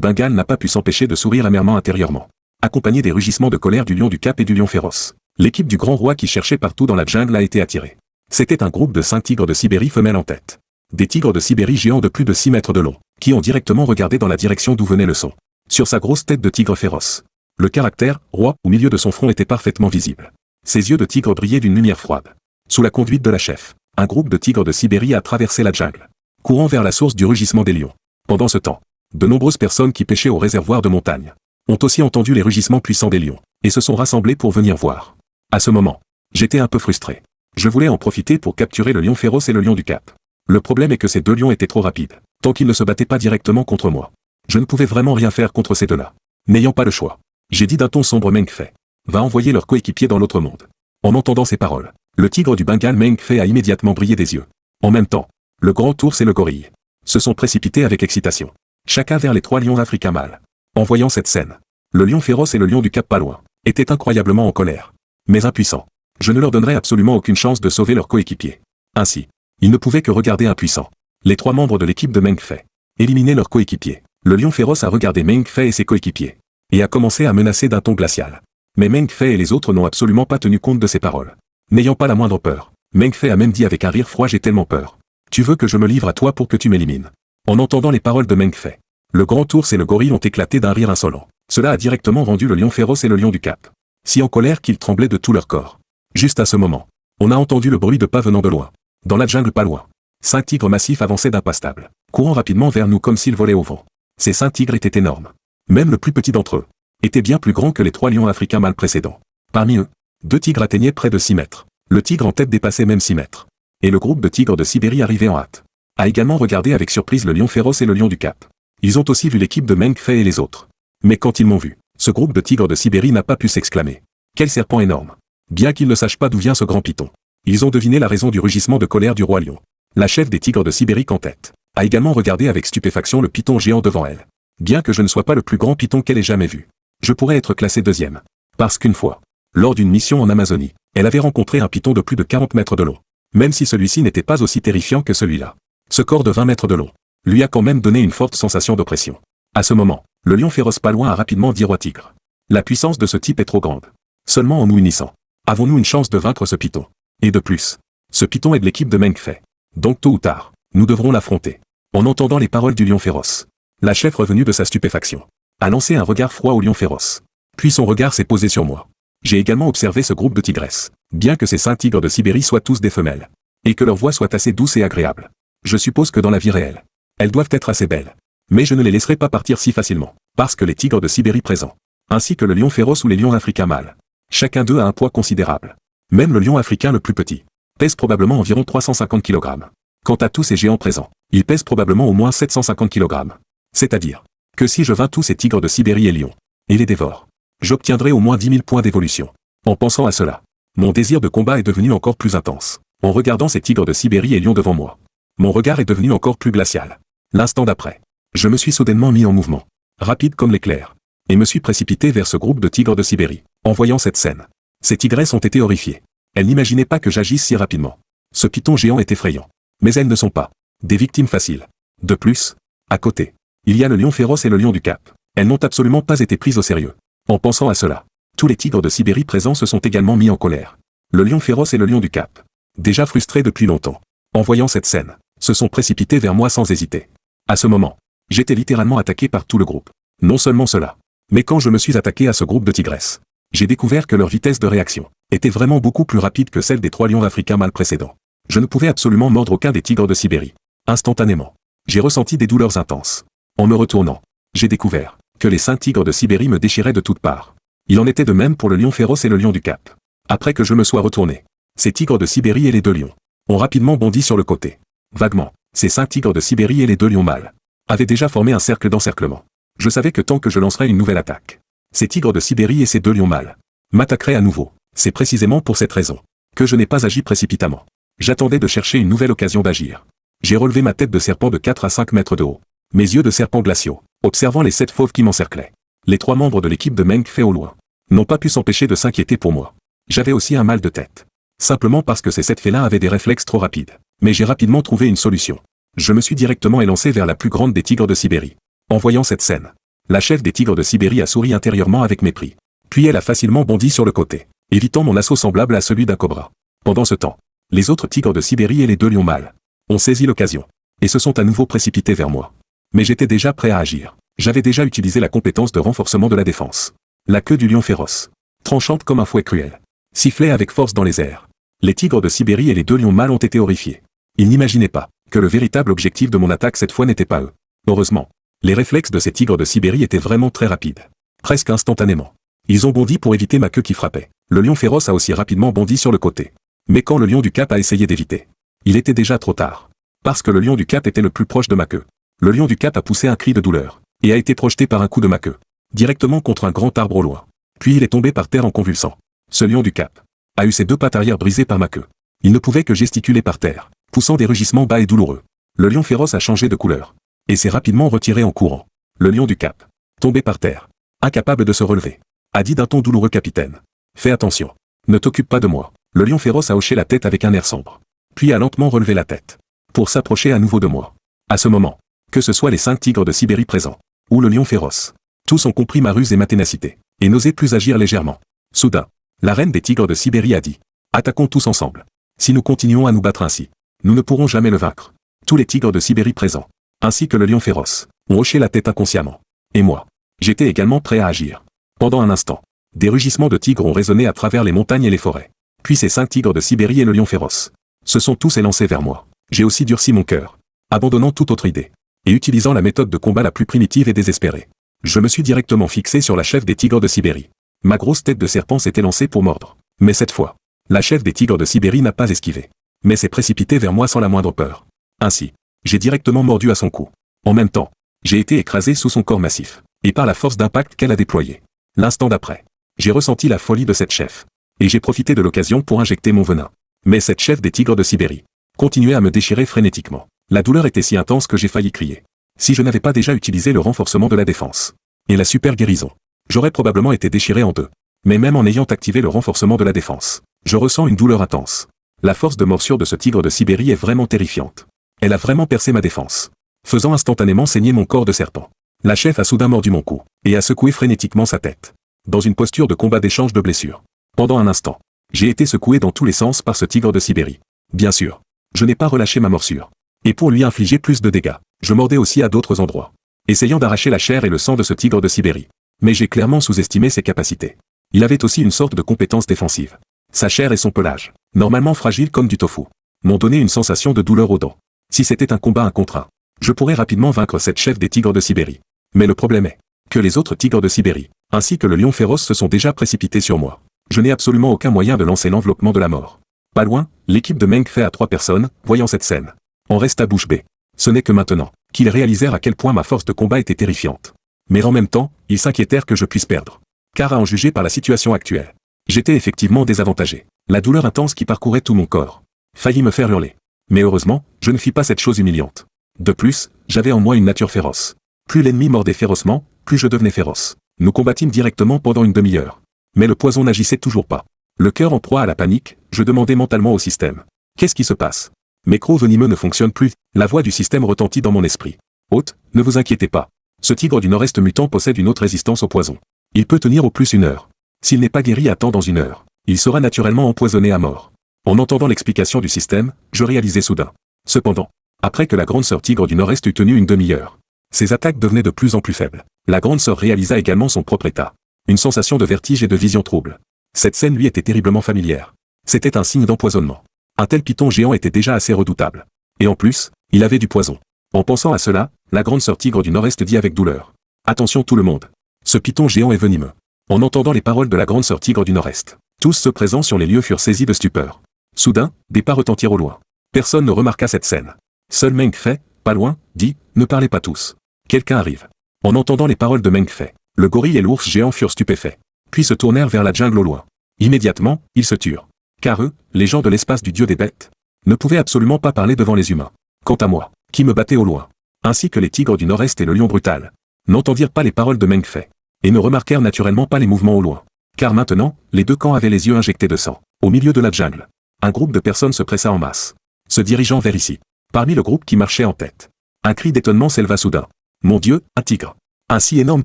Bengale n'a pas pu s'empêcher de sourire amèrement intérieurement, accompagné des rugissements de colère du lion du Cap et du lion féroce. L'équipe du grand roi qui cherchait partout dans la jungle a été attirée. C'était un groupe de 5 tigres de Sibérie femelles en tête. Des tigres de Sibérie géants de plus de 6 mètres de long, qui ont directement regardé dans la direction d'où venait le son. Sur sa grosse tête de tigre féroce, le caractère « roi » au milieu de son front était parfaitement visible. Ses yeux de tigre brillaient d'une lumière froide. Sous la conduite de la chef, un groupe de tigres de Sibérie a traversé la jungle, courant vers la source du rugissement des lions. Pendant ce temps, de nombreuses personnes qui pêchaient au réservoir de montagne ont aussi entendu les rugissements puissants des lions, et se sont rassemblés pour venir voir. À ce moment, j'étais un peu frustré. Je voulais en profiter pour capturer le lion féroce et le lion du Cap. Le problème est que ces deux lions étaient trop rapides, tant qu'ils ne se battaient pas directement contre moi. Je ne pouvais vraiment rien faire contre ces deux-là. N'ayant pas le choix, j'ai dit d'un ton sombre Meng Fei va envoyer leur coéquipier dans l'autre monde. En entendant ces paroles, le tigre du Bengale Meng Fei a immédiatement brillé des yeux. En même temps, le grand ours et le gorille se sont précipités avec excitation, chacun vers les 3 lions africains mâles. En voyant cette scène, le lion féroce et le lion du Cap pas loin étaient incroyablement en colère, mais impuissants. Je ne leur donnerais absolument aucune chance de sauver leur coéquipier. Ainsi, ils ne pouvaient que regarder impuissants. Les 3 membres de l'équipe de Meng Fei éliminer leur coéquipier. Le lion féroce a regardé Meng Fei et ses coéquipiers, et a commencé à menacer d'un ton glacial. Mais Meng Fei et les autres n'ont absolument pas tenu compte de ces paroles. N'ayant pas la moindre peur, Meng Fei a même dit avec un rire froid: j'ai tellement peur. Tu veux que je me livre à toi pour que tu m'élimines? En entendant les paroles de Meng Fei, le grand ours et le gorille ont éclaté d'un rire insolent. Cela a directement rendu le lion féroce et le lion du Cap si en colère qu'ils tremblaient de tout leur corps. Juste à ce moment, on a entendu le bruit de pas venant de loin. Dans la jungle pas loin, 5 tigres massifs avançaient d'un pas stable, courant rapidement vers nous comme s'ils volaient au vent. Ces 5 tigres étaient énormes. Même le plus petit d'entre eux était bien plus grand que les 3 lions africains mâles précédents. Parmi eux, 2 tigres atteignaient près de 6 mètres. Le tigre en tête dépassait même 6 mètres. Et le groupe de tigres de Sibérie arrivait en hâte a également regardé avec surprise le lion féroce et le lion du Cap. Ils ont aussi vu l'équipe de Meng Fei et les autres. Mais quand ils m'ont vu, ce groupe de tigres de Sibérie n'a pas pu s'exclamer: quel serpent énorme! Bien qu'ils ne sachent pas d'où vient ce grand python, ils ont deviné la raison du rugissement de colère du roi lion. La chef des tigres de Sibérie en tête a également regardé avec stupéfaction le python géant devant elle. Bien que je ne sois pas le plus grand python qu'elle ait jamais vu, je pourrais être classé 2e. Parce qu'une fois, lors d'une mission en Amazonie, elle avait rencontré un python de plus de 40 mètres de long. Même si celui-ci n'était pas aussi terrifiant que celui-là, ce corps de 20 mètres de long lui a quand même donné une forte sensation d'oppression. À ce moment, le lion féroce pas loin a rapidement dit au tigre: la puissance de ce type est trop grande. Seulement en nous unissant, avons-nous une chance de vaincre ce python. Et de plus, ce python est de l'équipe de Meng Fei. Donc tôt ou tard, nous devrons l'affronter. En entendant les paroles du lion féroce, la chef revenue de sa stupéfaction a lancé un regard froid au lion féroce. Puis son regard s'est posé sur moi. J'ai également observé ce groupe de tigresses, bien que ces 5 tigres de Sibérie soient tous des femelles, et que leur voix soit assez douce et agréable. Je suppose que dans la vie réelle, elles doivent être assez belles. Mais je ne les laisserai pas partir si facilement, parce que les tigres de Sibérie présents, ainsi que le lion féroce ou les lions africains mâles, chacun d'eux a un poids considérable. Même le lion africain le plus petit pèse probablement environ 350 kg. Quant à tous ces géants présents, ils pèsent probablement au moins 750 kg. C'est-à-dire que si je vains tous ces tigres de Sibérie et lions, et les dévore, j'obtiendrai au moins 10 000 points d'évolution. En pensant à cela, mon désir de combat est devenu encore plus intense. En regardant ces tigres de Sibérie et lions devant moi, mon regard est devenu encore plus glacial. L'instant d'après, je me suis soudainement mis en mouvement, rapide comme l'éclair, et me suis précipité vers ce groupe de tigres de Sibérie. En voyant cette scène, ces tigresses ont été horrifiées. Elles n'imaginaient pas que j'agisse si rapidement. Ce python géant est effrayant. Mais elles ne sont pas des victimes faciles. De plus, à côté, il y a le lion féroce et le lion du Cap. Elles n'ont absolument pas été prises au sérieux. En pensant à cela, tous les tigres de Sibérie présents se sont également mis en colère. Le lion féroce et le lion du Cap, déjà frustrés depuis longtemps, en voyant cette scène, se sont précipités vers moi sans hésiter. À ce moment, j'étais littéralement attaqué par tout le groupe. Non seulement cela, mais quand je me suis attaqué à ce groupe de tigresses, j'ai découvert que leur vitesse de réaction était vraiment beaucoup plus rapide que celle des 3 lions africains mâles précédents. Je ne pouvais absolument mordre aucun des tigres de Sibérie. Instantanément, j'ai ressenti des douleurs intenses. En me retournant, j'ai découvert que les 5 tigres de Sibérie me déchiraient de toutes parts. Il en était de même pour le lion féroce et le lion du Cap. Après que je me sois retourné, ces tigres de Sibérie et les 2 lions ont rapidement bondi sur le côté. Vaguement, ces 5 tigres de Sibérie et les 2 lions mâles avaient déjà formé un cercle d'encerclement. Je savais que tant que je lancerais une nouvelle attaque, ces tigres de Sibérie et ces 2 lions mâles m'attaqueraient à nouveau. C'est précisément pour cette raison que je n'ai pas agi précipitamment. J'attendais de chercher une nouvelle occasion d'agir. J'ai relevé ma tête de serpent de 4 à 5 mètres de haut, mes yeux de serpent glaciaux, observant les 7 fauves qui m'encerclaient. Les 3 membres de l'équipe de Meng Fei au loin n'ont pas pu s'empêcher de s'inquiéter pour moi. J'avais aussi un mal de tête. Simplement parce que ces 7 félins avaient des réflexes trop rapides. Mais j'ai rapidement trouvé une solution. Je me suis directement élancé vers la plus grande des tigres de Sibérie. En voyant cette scène, la chef des tigres de Sibérie a souri intérieurement avec mépris. Puis elle a facilement bondi sur le côté, évitant mon assaut semblable à celui d'un cobra. Pendant ce temps, les autres tigres de Sibérie et les 2 lions mâles ont saisi l'occasion et se sont à nouveau précipités vers moi. Mais j'étais déjà prêt à agir. J'avais déjà utilisé la compétence de renforcement de la défense. La queue du lion féroce, tranchante comme un fouet cruel, sifflait avec force dans les airs. Les tigres de Sibérie et les 2 lions mâles ont été horrifiés. Ils n'imaginaient pas que le véritable objectif de mon attaque cette fois n'était pas eux. Heureusement, les réflexes de ces tigres de Sibérie étaient vraiment très rapides. Presque instantanément. Ils ont bondi pour éviter ma queue qui frappait. Le lion féroce a aussi rapidement bondi sur le côté. Mais quand le lion du Cap a essayé d'éviter, il était déjà trop tard. Parce que le lion du Cap était le plus proche de ma queue. Le lion du Cap a poussé un cri de douleur et a été projeté par un coup de ma queue, directement contre un grand arbre au loin. Puis il est tombé par terre en convulsant. Ce lion du Cap a eu ses 2 pattes arrière brisées par ma queue. Il ne pouvait que gesticuler par terre, poussant des rugissements bas et douloureux. Le lion féroce a changé de couleur et s'est rapidement retiré en courant. Le lion du Cap, tombé par terre, incapable de se relever, a dit d'un ton douloureux: capitaine, fais attention, ne t'occupe pas de moi. Le lion féroce a hoché la tête avec un air sombre, puis a lentement relevé la tête, pour s'approcher à nouveau de moi. À ce moment, que ce soit les 5 tigres de Sibérie présents, ou le lion féroce, tous ont compris ma ruse et ma ténacité, et n'osaient plus agir légèrement. Soudain, la reine des tigres de Sibérie a dit: attaquons tous ensemble. Si nous continuons à nous battre ainsi, nous ne pourrons jamais le vaincre. Tous les tigres de Sibérie présents, ainsi que le lion féroce, ont hoché la tête inconsciemment. Et moi, j'étais également prêt à agir. Pendant un instant, des rugissements de tigres ont résonné à travers les montagnes et les forêts. Puis ces 5 tigres de Sibérie et le lion féroce se sont tous élancés vers moi. J'ai aussi durci mon cœur, abandonnant toute autre idée, et utilisant la méthode de combat la plus primitive et désespérée. Je me suis directement fixé sur la chef des tigres de Sibérie. Ma grosse tête de serpent s'est élancée pour mordre. Mais cette fois, la chef des tigres de Sibérie n'a pas esquivé, mais s'est précipitée vers moi sans la moindre peur. Ainsi, j'ai directement mordu à son cou. En même temps, j'ai été écrasé sous son corps massif, et par la force d'impact qu'elle a déployée. L'instant d'après, j'ai ressenti la folie de cette chef, et j'ai profité de l'occasion pour injecter mon venin. Mais cette chef des tigres de Sibérie continuait à me déchirer frénétiquement. La douleur était si intense que j'ai failli crier. Si je n'avais pas déjà utilisé le renforcement de la défense et la super guérison, j'aurais probablement été déchiré en 2. Mais même en ayant activé le renforcement de la défense, je ressens une douleur intense. La force de morsure de ce tigre de Sibérie est vraiment terrifiante. Elle a vraiment percé ma défense, faisant instantanément saigner mon corps de serpent. La chef a soudain mordu mon cou et a secoué frénétiquement sa tête, dans une posture de combat d'échange de blessures. Pendant un instant, j'ai été secoué dans tous les sens par ce tigre de Sibérie. Bien sûr, je n'ai pas relâché ma morsure. Et pour lui infliger plus de dégâts, je mordais aussi à d'autres endroits, essayant d'arracher la chair et le sang de ce tigre de Sibérie. Mais j'ai clairement sous-estimé ses capacités. Il avait aussi une sorte de compétence défensive. Sa chair et son pelage, normalement fragiles comme du tofu, m'ont donné une sensation de douleur aux dents. Si c'était un combat 1 contre 1, je pourrais rapidement vaincre cette chef des tigres de Sibérie. Mais le problème est que les autres tigres de Sibérie, ainsi que le lion féroce, se sont déjà précipités sur moi. Je n'ai absolument aucun moyen de lancer l'enveloppement de la mort. Pas loin, l'équipe de Meng Fei à 3 personnes, voyant cette scène, en resta bouche bée. Ce n'est que maintenant qu'ils réalisèrent à quel point ma force de combat était terrifiante. Mais en même temps, ils s'inquiétèrent que je puisse perdre. Car à en juger par la situation actuelle, j'étais effectivement désavantagé. La douleur intense qui parcourait tout mon corps faillit me faire hurler. Mais heureusement, je ne fis pas cette chose humiliante. De plus, j'avais en moi une nature féroce. Plus l'ennemi mordait férocement, plus je devenais féroce. Nous combattîmes directement pendant une demi-heure. Mais le poison n'agissait toujours pas. Le cœur en proie à la panique, je demandais mentalement au système: qu'est-ce qui se passe? Mes crocs venimeux ne fonctionnent plus. La voix du système retentit dans mon esprit: hôte, ne vous inquiétez pas. Ce tigre du nord-est mutant possède une autre résistance au poison. Il peut tenir au plus 1 heure. S'il n'est pas guéri à temps dans 1 heure, il sera naturellement empoisonné à mort. En entendant l'explication du système, je réalisais soudain. Cependant, après que la grande sœur tigre du nord-est eut tenu une demi-heure, ses attaques devenaient de plus en plus faibles. La grande sœur réalisa également son propre état. Une sensation de vertige et de vision trouble. Cette scène lui était terriblement familière. C'était un signe d'empoisonnement. Un tel python géant était déjà assez redoutable. Et en plus, il avait du poison. En pensant à cela, la grande sœur tigre du nord-est dit avec douleur: attention tout le monde. Ce python géant est venimeux. En entendant les paroles de la grande sœur tigre du nord-est, tous ceux présents sur les lieux furent saisis de stupeur. Soudain, des pas retentirent au loin. Personne ne remarqua cette scène. Seul Meng Fei, pas loin, dit: ne parlez pas tous. Quelqu'un arrive. En entendant les paroles de Meng Fei, le gorille et l'ours géant furent stupéfaits. Puis se tournèrent vers la jungle au loin. Immédiatement, ils se turent. Car eux, les gens de l'espace du dieu des bêtes, ne pouvaient absolument pas parler devant les humains. Quant à moi, qui me battais au loin, ainsi que les tigres du nord-est et le lion brutal, n'entendirent pas les paroles de Meng Fei, et ne remarquèrent naturellement pas les mouvements au loin. Car maintenant, les 2 camps avaient les yeux injectés de sang. Au milieu de la jungle, un groupe de personnes se pressa en masse. se dirigeant vers ici. Parmi le groupe qui marchait en tête. Un cri d'étonnement s'éleva soudain. Mon Dieu, un tigre. Un si énorme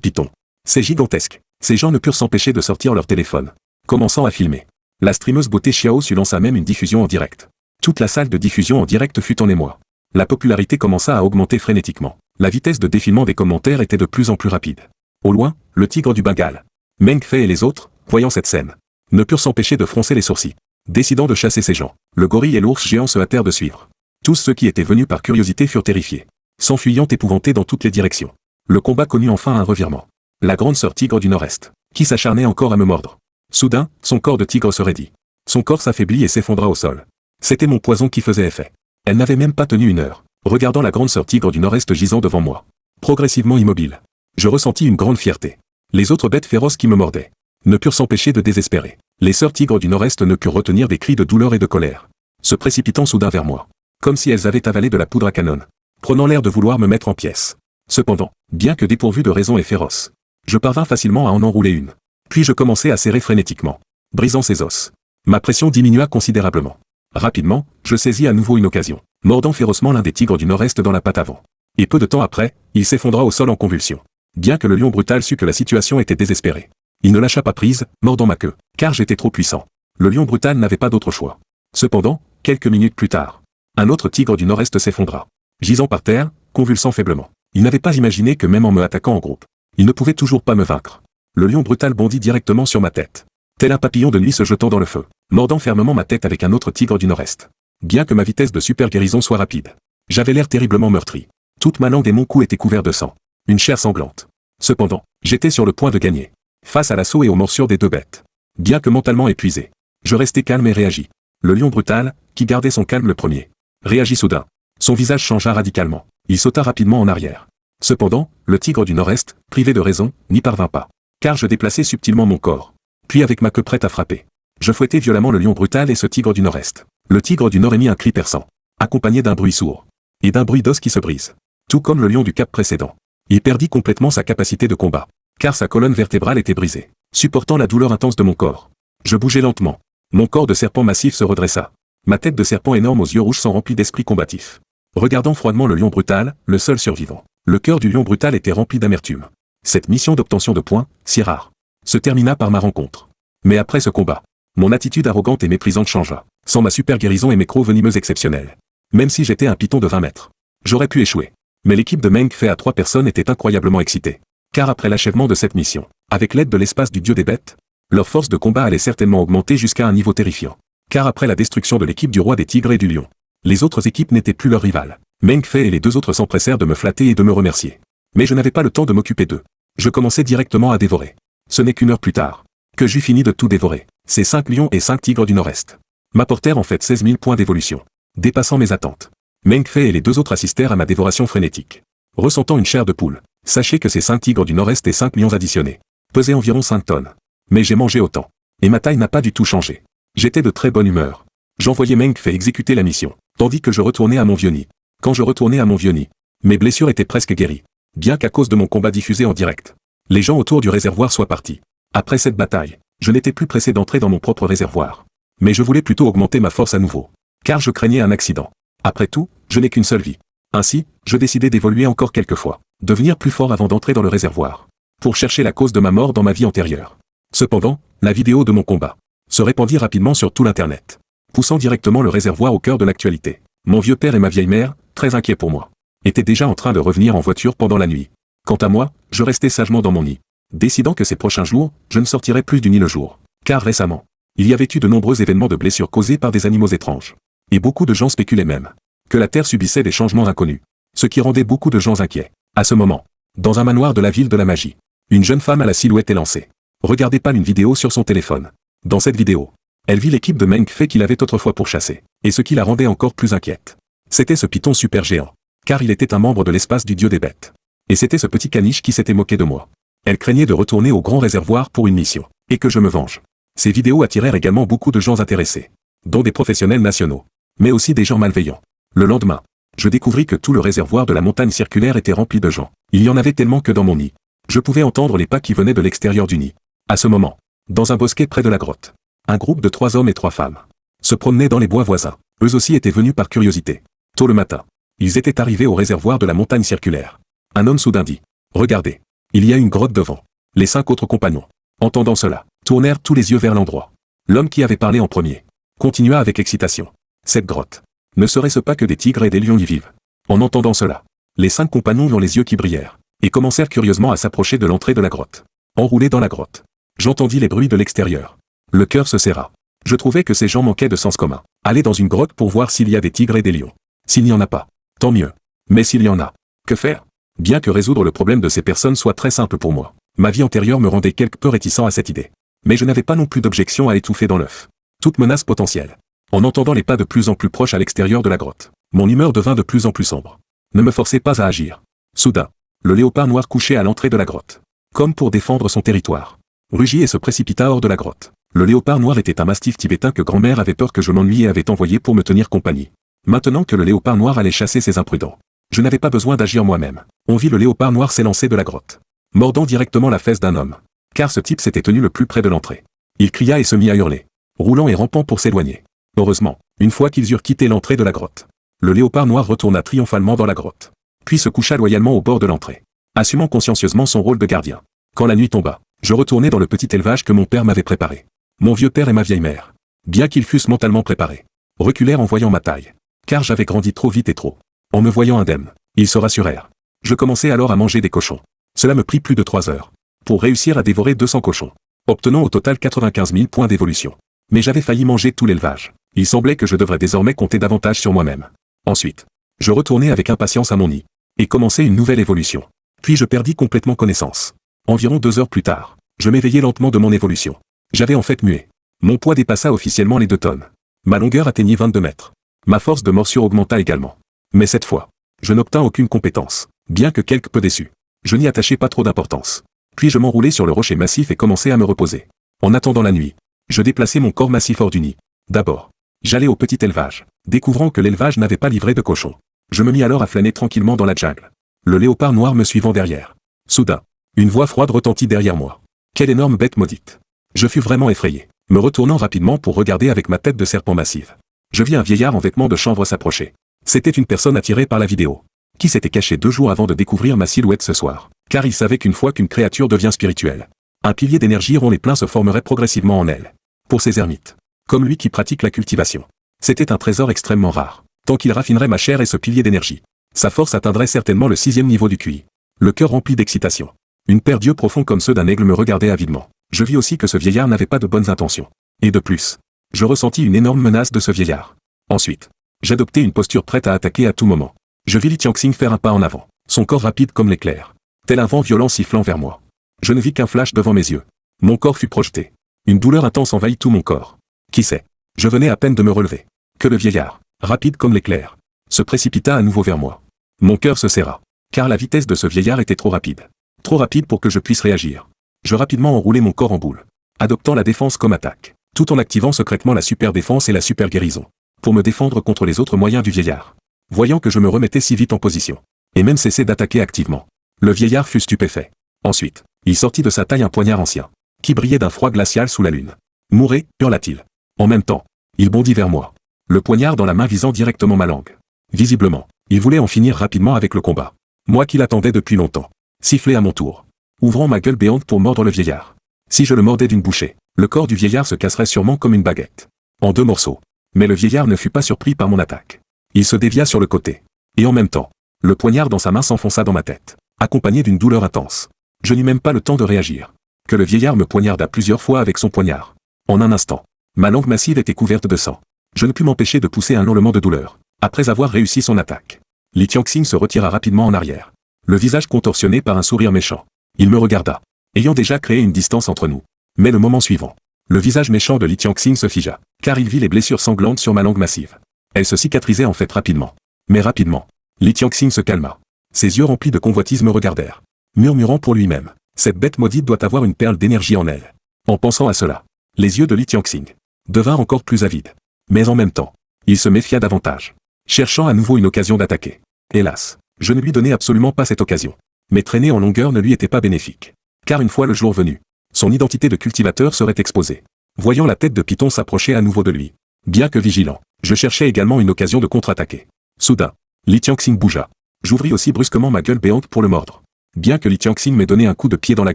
python. C'est gigantesque. Ces gens ne purent s'empêcher de sortir leur téléphone, commençant à filmer. La streameuse beauté Xiaosu lança même une diffusion en direct. Toute la salle de diffusion en direct fut en émoi. La popularité commença à augmenter frénétiquement. La vitesse de défilement des commentaires était de plus en plus rapide. Au loin, le tigre du Bengale. Meng Fei et les autres, voyant cette scène, ne purent s'empêcher de froncer les sourcils. Décidant de chasser ces gens, le gorille et l'ours géant se hâtèrent de suivre. Tous ceux qui étaient venus par curiosité furent terrifiés, s'enfuyant épouvantés dans toutes les directions. Le combat connut enfin un revirement. La grande sœur tigre du Nord-Est, qui s'acharnait encore à me mordre. Soudain, son corps de tigre se raidit. Son corps s'affaiblit et s'effondra au sol. C'était mon poison qui faisait effet. Elle n'avait même pas tenu une heure, regardant la grande sœur tigre du Nord-Est gisant devant moi. Progressivement immobile. Je ressentis une grande fierté. Les autres bêtes féroces qui me mordaient ne purent s'empêcher de désespérer. Les sœurs tigres du Nord-Est ne purent retenir des cris de douleur et de colère, se précipitant soudain vers moi, comme si elles avaient avalé de la poudre à canon, prenant l'air de vouloir me mettre en pièces. Cependant, bien que dépourvu de raison et féroce, je parvins facilement à en enrouler une. Puis je commençai à serrer frénétiquement, brisant ses os. Ma pression diminua considérablement. Rapidement, je saisis à nouveau une occasion, mordant férocement l'un des tigres du Nord-Est dans la patte avant. Et peu de temps après, il s'effondra au sol en convulsions. Bien que le lion brutal sut que la situation était désespérée, il ne lâcha pas prise, mordant ma queue, car j'étais trop puissant. Le lion brutal n'avait pas d'autre choix. Cependant, quelques minutes plus tard, un autre tigre du Nord-Est s'effondra, gisant par terre, convulsant faiblement. Il n'avait pas imaginé que même en me attaquant en groupe, il ne pouvait toujours pas me vaincre. Le lion brutal bondit directement sur ma tête, tel un papillon de nuit se jetant dans le feu, mordant fermement ma tête avec un autre tigre du Nord-Est. Bien que ma vitesse de super guérison soit rapide, j'avais l'air terriblement meurtri. Toute ma langue et mon cou étaient couverts de sang, une chair sanglante. Cependant, j'étais sur le point de gagner, face à l'assaut et aux morsures des deux bêtes. Bien que mentalement épuisé, je restai calme et réagis. Le lion brutal, qui gardait son calme le premier, réagit soudain. Son visage changea radicalement. Il sauta rapidement en arrière. Cependant, le tigre du Nord-Est, privé de raison, n'y parvint pas. Car je déplaçai subtilement mon corps. Puis avec ma queue prête à frapper, je fouettai violemment le lion brutal et ce tigre du Nord-Est. Le tigre du Nord émit un cri perçant, accompagné d'un bruit sourd, et d'un bruit d'os qui se brise. Tout comme le lion du Cap précédent. Il perdit complètement sa capacité de combat, car sa colonne vertébrale était brisée, supportant la douleur intense de mon corps. Je bougeais lentement. Mon corps de serpent massif se redressa. Ma tête de serpent énorme aux yeux rouges s'en remplit d'esprit combatif. Regardant froidement le lion brutal, le seul survivant, le cœur du lion brutal était rempli d'amertume. Cette mission d'obtention de points, si rare, se termina par ma rencontre. Mais après ce combat, mon attitude arrogante et méprisante changea, sans ma super guérison et mes crocs venimeux exceptionnels. Même si j'étais un python de 20 mètres, j'aurais pu échouer. Mais l'équipe de Meng Fei à 3 personnes était incroyablement excitée. Car après l'achèvement de cette mission, avec l'aide de l'espace du dieu des bêtes, leur force de combat allait certainement augmenter jusqu'à un niveau terrifiant. Car après la destruction de l'équipe du roi des tigres et du lion, les autres équipes n'étaient plus leurs rivales. Meng Fei et les deux autres s'empressèrent de me flatter et de me remercier. Mais je n'avais pas le temps de m'occuper d'eux. Je commençais directement à dévorer. Ce n'est qu'une heure plus tard que j'eus fini de tout dévorer. Ces 5 lions et 5 tigres du Nord-Est m'apportèrent en fait 16 000 points d'évolution, dépassant mes attentes. Meng Fei et les deux autres assistèrent à ma dévoration frénétique. Ressentant une chair de poule, sachez que ces 5 tigres du Nord-Est et 5 lions additionnés pesaient environ 5 tonnes. Mais j'ai mangé autant. Et ma taille n'a pas du tout changé. J'étais de très bonne humeur. J'envoyais Meng Fei exécuter la mission, tandis que je retournais à mon vieux nid. Quand je retournais à mon vieux nid, mes blessures étaient presque guéries. Bien qu'à cause de mon combat diffusé en direct, les gens autour du réservoir soient partis. Après cette bataille, je n'étais plus pressé d'entrer dans mon propre réservoir. Mais je voulais plutôt augmenter ma force à nouveau. Car je craignais un accident. Après tout, je n'ai qu'une seule vie. Ainsi, je décidai d'évoluer encore quelques fois, devenir plus fort avant d'entrer dans le réservoir, pour chercher la cause de ma mort dans ma vie antérieure. Cependant, la vidéo de mon combat se répandit rapidement sur tout l'internet, poussant directement le réservoir au cœur de l'actualité. Mon vieux père et ma vieille mère, très inquiets pour moi, étaient déjà en train de revenir en voiture pendant la nuit. Quant à moi, je restais sagement dans mon nid, décidant que ces prochains jours, je ne sortirais plus du nid le jour. Car récemment, il y avait eu de nombreux événements de blessures causées par des animaux étranges. Et beaucoup de gens spéculaient même que la Terre subissait des changements inconnus, ce qui rendait beaucoup de gens inquiets. À ce moment, dans un manoir de la ville de la magie, une jeune femme à la silhouette élancée regardait pas une vidéo sur son téléphone. Dans cette vidéo, elle vit l'équipe de Meng Fei qu'il avait autrefois pourchassé, et ce qui la rendait encore plus inquiète. C'était ce python super géant, car il était un membre de l'espace du dieu des bêtes. Et c'était ce petit caniche qui s'était moqué de moi. Elle craignait de retourner au grand réservoir pour une mission, et que je me venge. Ces vidéos attirèrent également beaucoup de gens intéressés, dont des professionnels nationaux, mais aussi des gens malveillants. Le lendemain, je découvris que tout le réservoir de la montagne circulaire était rempli de gens. Il y en avait tellement que dans mon nid, je pouvais entendre les pas qui venaient de l'extérieur du nid. À ce moment, dans un bosquet près de la grotte, un groupe de 3 hommes et 3 femmes se promenaient dans les bois voisins. Eux aussi étaient venus par curiosité. Tôt le matin, ils étaient arrivés au réservoir de la montagne circulaire. Un homme soudain dit « Regardez, il y a une grotte devant. » Les 5 autres compagnons, entendant cela, tournèrent tous les yeux vers l'endroit. L'homme qui avait parlé en premier continua avec excitation. « Cette grotte, ne serait-ce pas que des tigres et des lions y vivent ?» En entendant cela, les 5 compagnons eurent les yeux qui brillèrent, et commencèrent curieusement à s'approcher de l'entrée de la grotte. Enroulé dans la grotte, j'entendis les bruits de l'extérieur. Le cœur se serra. Je trouvais que ces gens manquaient de sens commun. Aller dans une grotte pour voir s'il y a des tigres et des lions. S'il n'y en a pas, tant mieux. Mais s'il y en a, que faire? Bien que résoudre le problème de ces personnes soit très simple pour moi, ma vie antérieure me rendait quelque peu réticent à cette idée. Mais je n'avais pas non plus d'objection à étouffer dans l'œuf toute menace potentielle. En entendant les pas de plus en plus proches à l'extérieur de la grotte, mon humeur devint de plus en plus sombre. Ne me forcez pas à agir. Soudain, le léopard noir couché à l'entrée de la grotte, comme pour défendre son territoire, rugit et se précipita hors de la grotte. Le léopard noir était un mastif tibétain que grand-mère avait peur que je m'ennuie et avait envoyé pour me tenir compagnie. Maintenant que le léopard noir allait chasser ces imprudents, je n'avais pas besoin d'agir moi-même. On vit le léopard noir s'élancer de la grotte, mordant directement la fesse d'un homme, car ce type s'était tenu le plus près de l'entrée. Il cria et se mit à hurler, roulant et rampant pour s'éloigner. Heureusement, une fois qu'ils eurent quitté l'entrée de la grotte, le léopard noir retourna triomphalement dans la grotte, puis se coucha loyalement au bord de l'entrée, assumant consciencieusement son rôle de gardien. Quand la nuit tomba, je retournai dans le petit élevage que mon père m'avait préparé. Mon vieux père et ma vieille mère, bien qu'ils fussent mentalement préparés, reculèrent en voyant ma taille, car j'avais grandi trop vite et trop. En me voyant indemne, ils se rassurèrent. Je commençai alors à manger des cochons. Cela me prit plus de 3 heures pour réussir à dévorer 200 cochons, obtenant au total 95 000 points d'évolution. Mais j'avais failli manger tout l'élevage. Il semblait que je devrais désormais compter davantage sur moi-même. Ensuite, je retournai avec impatience à mon nid, et commençai une nouvelle évolution. Puis je perdis complètement connaissance. Environ 2 heures plus tard, je m'éveillai lentement de mon évolution. J'avais en fait mué. Mon poids dépassa officiellement les 2 tonnes. Ma longueur atteignit 22 mètres. Ma force de morsure augmenta également. Mais cette fois, je n'obtins aucune compétence, bien que quelque peu déçu. Je n'y attachai pas trop d'importance. Puis je m'enroulai sur le rocher massif et commençai à me reposer. En attendant la nuit, je déplaçai mon corps massif hors du nid. D'abord, j'allai au petit élevage, découvrant que l'élevage n'avait pas livré de cochons. Je me mis alors à flâner tranquillement dans la jungle, le léopard noir me suivant derrière. Soudain, une voix froide retentit derrière moi. Quelle énorme bête maudite! Je fus vraiment effrayé, me retournant rapidement pour regarder avec ma tête de serpent massive. Je vis un vieillard en vêtements de chanvre s'approcher. C'était une personne attirée par la vidéo, qui s'était cachée 2 jours avant de découvrir ma silhouette ce soir, car il savait qu'une fois qu'une créature devient spirituelle, un pilier d'énergie rond et plein se formerait progressivement en elle. Pour ces ermites, comme lui qui pratique la cultivation, c'était un trésor extrêmement rare, tant qu'il raffinerait ma chair et ce pilier d'énergie. Sa force atteindrait certainement le 6e niveau du QI. Le cœur rempli d'excitation. Une paire d'yeux profonds comme ceux d'un aigle me regardait avidement. Je vis aussi que ce vieillard n'avait pas de bonnes intentions. Et de plus, je ressentis une énorme menace de ce vieillard. Ensuite, j'adoptai une posture prête à attaquer à tout moment. Je vis Li Tianxing faire un pas en avant, son corps rapide comme l'éclair, tel un vent violent sifflant vers moi. Je ne vis qu'un flash devant mes yeux. Mon corps fut projeté. Une douleur intense envahit tout mon corps. Qui sait? Je venais à peine de me relever, que le vieillard, rapide comme l'éclair, se précipita à nouveau vers moi. Mon cœur se serra, car la vitesse de ce vieillard était trop rapide. Trop rapide pour que je puisse réagir. Je rapidement enroulai mon corps en boule, adoptant la défense comme attaque, tout en activant secrètement la super défense et la super guérison, pour me défendre contre les autres moyens du vieillard. Voyant que je me remettais si vite en position, et même cessais d'attaquer activement, le vieillard fut stupéfait. Ensuite, il sortit de sa taille un poignard ancien, qui brillait d'un froid glacial sous la lune. Mourez, hurla-t-il. En même temps, il bondit vers moi, le poignard dans la main visant directement ma langue. Visiblement, il voulait en finir rapidement avec le combat. Moi qui l'attendais depuis longtemps, sifflai à mon tour, ouvrant ma gueule béante pour mordre le vieillard. Si je le mordais d'une bouchée, le corps du vieillard se casserait sûrement comme une baguette, en 2 morceaux. Mais le vieillard ne fut pas surpris par mon attaque. Il se dévia sur le côté. Et en même temps, le poignard dans sa main s'enfonça dans ma tête, accompagné d'une douleur intense. Je n'eus même pas le temps de réagir, que le vieillard me poignarda plusieurs fois avec son poignard. En un instant, ma langue massive était couverte de sang. Je ne pus m'empêcher de pousser un hurlement de douleur, après avoir réussi son attaque. Li Tianxing se retira rapidement en arrière, le visage contorsionné par un sourire méchant. Il me regarda, ayant déjà créé une distance entre nous. Mais le moment suivant, le visage méchant de Li Tianxing se figea, car il vit les blessures sanglantes sur ma langue massive. Elles se cicatrisaient en fait rapidement. Mais rapidement, Li Tianxing se calma. Ses yeux remplis de convoitise me regardèrent, murmurant pour lui-même. Cette bête maudite doit avoir une perle d'énergie en elle. En pensant à cela, les yeux de Li Tianxing devinrent encore plus avides. Mais en même temps, il se méfia davantage, cherchant à nouveau une occasion d'attaquer. Hélas, je ne lui donnai absolument pas cette occasion. Mais traîner en longueur ne lui était pas bénéfique. Car une fois le jour venu, son identité de cultivateur serait exposée. Voyant la tête de Python s'approcher à nouveau de lui, bien que vigilant, Je cherchais également une occasion de contre-attaquer. Soudain, Li Tianxing bougea. J'ouvris aussi brusquement ma gueule béante pour le mordre. Bien que Li Tianxing m'ait donné un coup de pied dans la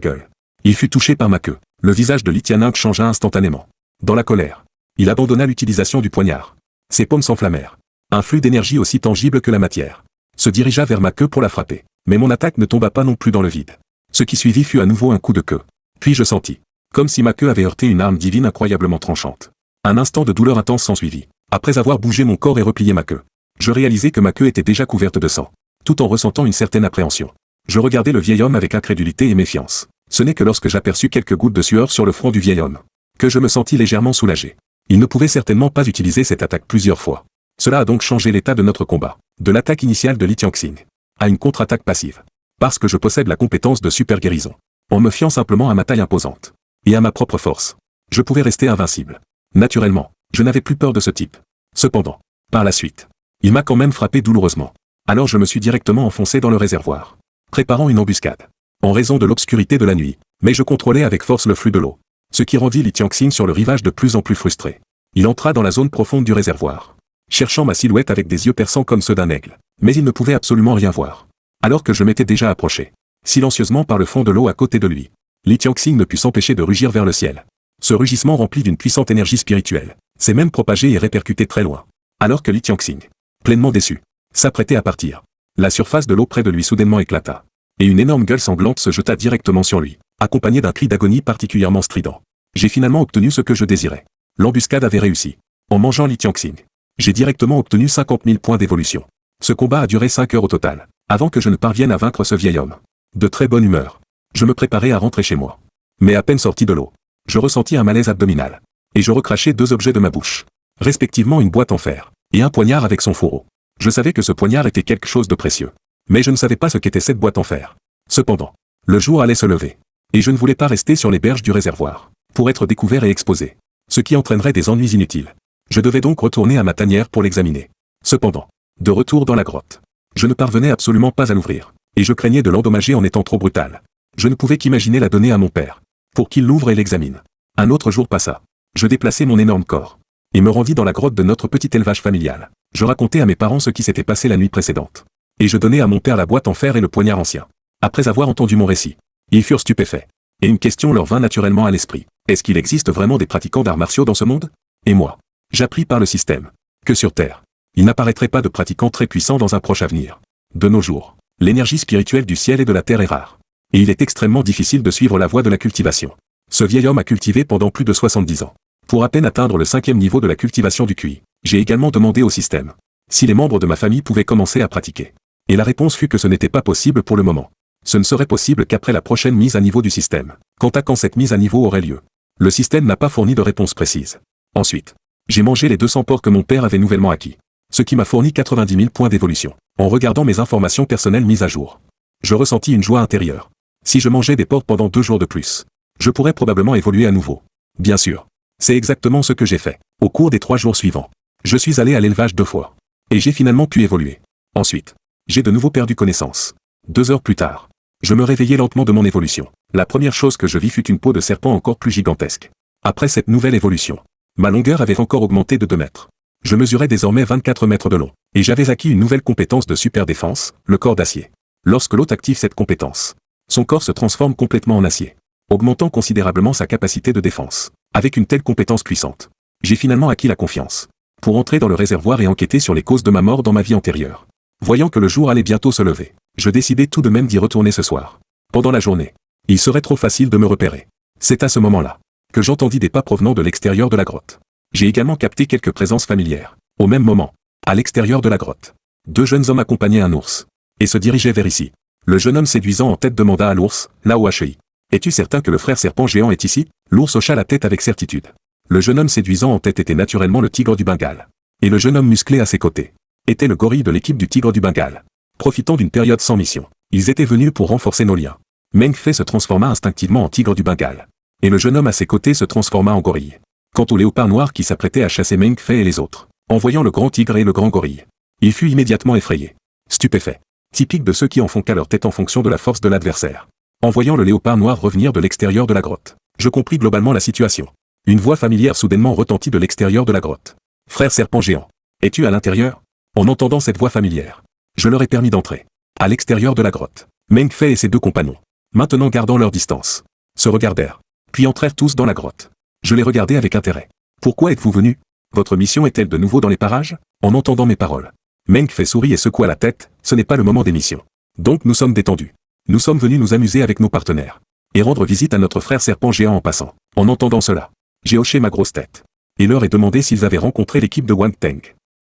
gueule, il fut touché par ma queue. Le visage de Li Tianning changea instantanément. Dans la colère, il abandonna l'utilisation du poignard. Ses paumes s'enflammèrent. Un flux d'énergie aussi tangible que la matière se dirigea vers ma queue pour la frapper. Mais mon attaque ne tomba pas non plus dans le vide. Ce qui suivit fut à nouveau un coup de queue. Puis je sentis, comme si ma queue avait heurté une arme divine incroyablement tranchante. Un instant de douleur intense s'ensuivit. Après avoir bougé mon corps et replié ma queue, je réalisai que ma queue était déjà couverte de sang, tout en ressentant une certaine appréhension. Je regardai le vieil homme avec incrédulité et méfiance. Ce n'est que lorsque j'aperçus quelques gouttes de sueur sur le front du vieil homme que je me sentis légèrement soulagé. Il ne pouvait certainement pas utiliser cette attaque plusieurs fois. Cela a donc changé l'état de notre combat, de l'attaque initiale de Li Tianxing à une contre-attaque passive. Parce que je possède la compétence de super guérison. En me fiant simplement à ma taille imposante et à ma propre force, je pouvais rester invincible. Naturellement, je n'avais plus peur de ce type. Cependant, par la suite, il m'a quand même frappé douloureusement. Alors je me suis directement enfoncé dans le réservoir, préparant une embuscade. En raison de l'obscurité de la nuit, mais je contrôlais avec force le flux de l'eau, ce qui rendit Li Tianxing sur le rivage de plus en plus frustré. Il entra dans la zone profonde du réservoir, cherchant ma silhouette avec des yeux perçants comme ceux d'un aigle, mais il ne pouvait absolument rien voir. Alors que je m'étais déjà approché, silencieusement par le fond de l'eau à côté de lui, Li Tianxing ne put s'empêcher de rugir vers le ciel. Ce rugissement rempli d'une puissante énergie spirituelle s'est même propagé et répercuté très loin. Alors que Li Tianxing, pleinement déçu, s'apprêtait à partir, la surface de l'eau près de lui soudainement éclata, et une énorme gueule sanglante se jeta directement sur lui, accompagnée d'un cri d'agonie particulièrement strident. J'ai finalement obtenu ce que je désirais. L'embuscade avait réussi. En mangeant Li Tianxing, j'ai directement obtenu 50 000 points d'évolution. Ce combat a duré 5 heures au total, avant que je ne parvienne à vaincre ce vieil homme. De très bonne humeur, je me préparais à rentrer chez moi. Mais à peine sorti de l'eau, je ressentis un malaise abdominal, et je recrachai 2 objets de ma bouche, respectivement une boîte en fer, et un poignard avec son fourreau. Je savais que ce poignard était quelque chose de précieux, mais je ne savais pas ce qu'était cette boîte en fer. Cependant, le jour allait se lever, et je ne voulais pas rester sur les berges du réservoir, pour être découvert et exposé, ce qui entraînerait des ennuis inutiles. Je devais donc retourner à ma tanière pour l'examiner. Cependant, de retour dans la grotte, je ne parvenais absolument pas à l'ouvrir, et je craignais de l'endommager en étant trop brutal. Je ne pouvais qu'imaginer la donner à mon père, pour qu'il l'ouvre et l'examine. Un autre jour passa. Je déplaçai mon énorme corps, et me rendis dans la grotte de notre petit élevage familial. Je racontai à mes parents ce qui s'était passé la nuit précédente, et je donnai à mon père la boîte en fer et le poignard ancien. Après avoir entendu mon récit, ils furent stupéfaits, et une question leur vint naturellement à l'esprit. Est-ce qu'il existe vraiment des pratiquants d'arts martiaux dans ce monde? Et moi, j'appris par le système que sur Terre, il n'apparaîtrait pas de pratiquants très puissants dans un proche avenir. De nos jours, l'énergie spirituelle du ciel et de la terre est rare, et il est extrêmement difficile de suivre la voie de la cultivation. Ce vieil homme a cultivé pendant plus de 70 ans, pour à peine atteindre le 5e niveau de la cultivation du QI. J'ai également demandé au système si les membres de ma famille pouvaient commencer à pratiquer. Et la réponse fut que ce n'était pas possible pour le moment. Ce ne serait possible qu'après la prochaine mise à niveau du système. Quant à quand cette mise à niveau aurait lieu, le système n'a pas fourni de réponse précise. Ensuite, j'ai mangé les 200 porcs que mon père avait nouvellement acquis, ce qui m'a fourni 90 000 points d'évolution. En regardant mes informations personnelles mises à jour, je ressentis une joie intérieure. Si je mangeais des porcs pendant 2 jours de plus, je pourrais probablement évoluer à nouveau. Bien sûr, c'est exactement ce que j'ai fait. Au cours des 3 jours suivants, je suis allé à l'élevage 2 fois, et j'ai finalement pu évoluer. Ensuite, j'ai de nouveau perdu connaissance. 2 heures plus tard, je me réveillais lentement de mon évolution. La première chose que je vis fut une peau de serpent encore plus gigantesque. Après cette nouvelle évolution, ma longueur avait encore augmenté de 2 mètres. Je mesurais désormais 24 mètres de long, et j'avais acquis une nouvelle compétence de super défense, le corps d'acier. Lorsque l'hôte active cette compétence, son corps se transforme complètement en acier, augmentant considérablement sa capacité de défense. Avec une telle compétence puissante, j'ai finalement acquis la confiance pour entrer dans le réservoir et enquêter sur les causes de ma mort dans ma vie antérieure. Voyant que le jour allait bientôt se lever, je décidai tout de même d'y retourner ce soir. Pendant la journée, il serait trop facile de me repérer. C'est à ce moment-là que j'entendis des pas provenant de l'extérieur de la grotte. J'ai également capté quelques présences familières. Au même moment, à l'extérieur de la grotte, 2 jeunes hommes accompagnaient un ours et se dirigeaient vers ici. Le jeune homme séduisant en tête demanda à l'ours, Lao Hei. Es-tu certain que le frère serpent géant est ici? L'ours hocha la tête avec certitude. Le jeune homme séduisant en tête était naturellement le tigre du Bengale. Et le jeune homme musclé à ses côtés était le gorille de l'équipe du tigre du Bengale. Profitant d'une période sans mission, ils étaient venus pour renforcer nos liens. Meng Fei se transforma instinctivement en tigre du Bengale, et le jeune homme à ses côtés se transforma en gorille. Quant au léopard noir qui s'apprêtait à chasser Meng Fei et les autres, en voyant le grand tigre et le grand gorille, il fut immédiatement effrayé, stupéfait, typique de ceux qui en font qu'à leur tête en fonction de la force de l'adversaire. En voyant le léopard noir revenir de l'extérieur de la grotte, je compris globalement la situation. Une voix familière soudainement retentit de l'extérieur de la grotte. Frère serpent géant, Es-tu à l'intérieur? En entendant cette voix familière, je leur ai permis d'entrer. À l'extérieur de la grotte, Meng Fei et ses deux compagnons, maintenant gardant leur distance, se regardèrent, puis entrèrent tous dans la grotte. Je les regardai avec intérêt. Pourquoi êtes-vous venus? Votre mission est-elle de nouveau dans les parages? En entendant mes paroles, Meng Fei sourit et secoua la tête, ce n'est pas le moment des missions. Donc nous sommes détendus. Nous sommes venus nous amuser avec nos partenaires. Et rendre visite à notre frère serpent géant en passant. En entendant cela, j'ai hoché ma grosse tête. Et leur ai demandé s'ils avaient rencontré l'équipe de Wang Teng.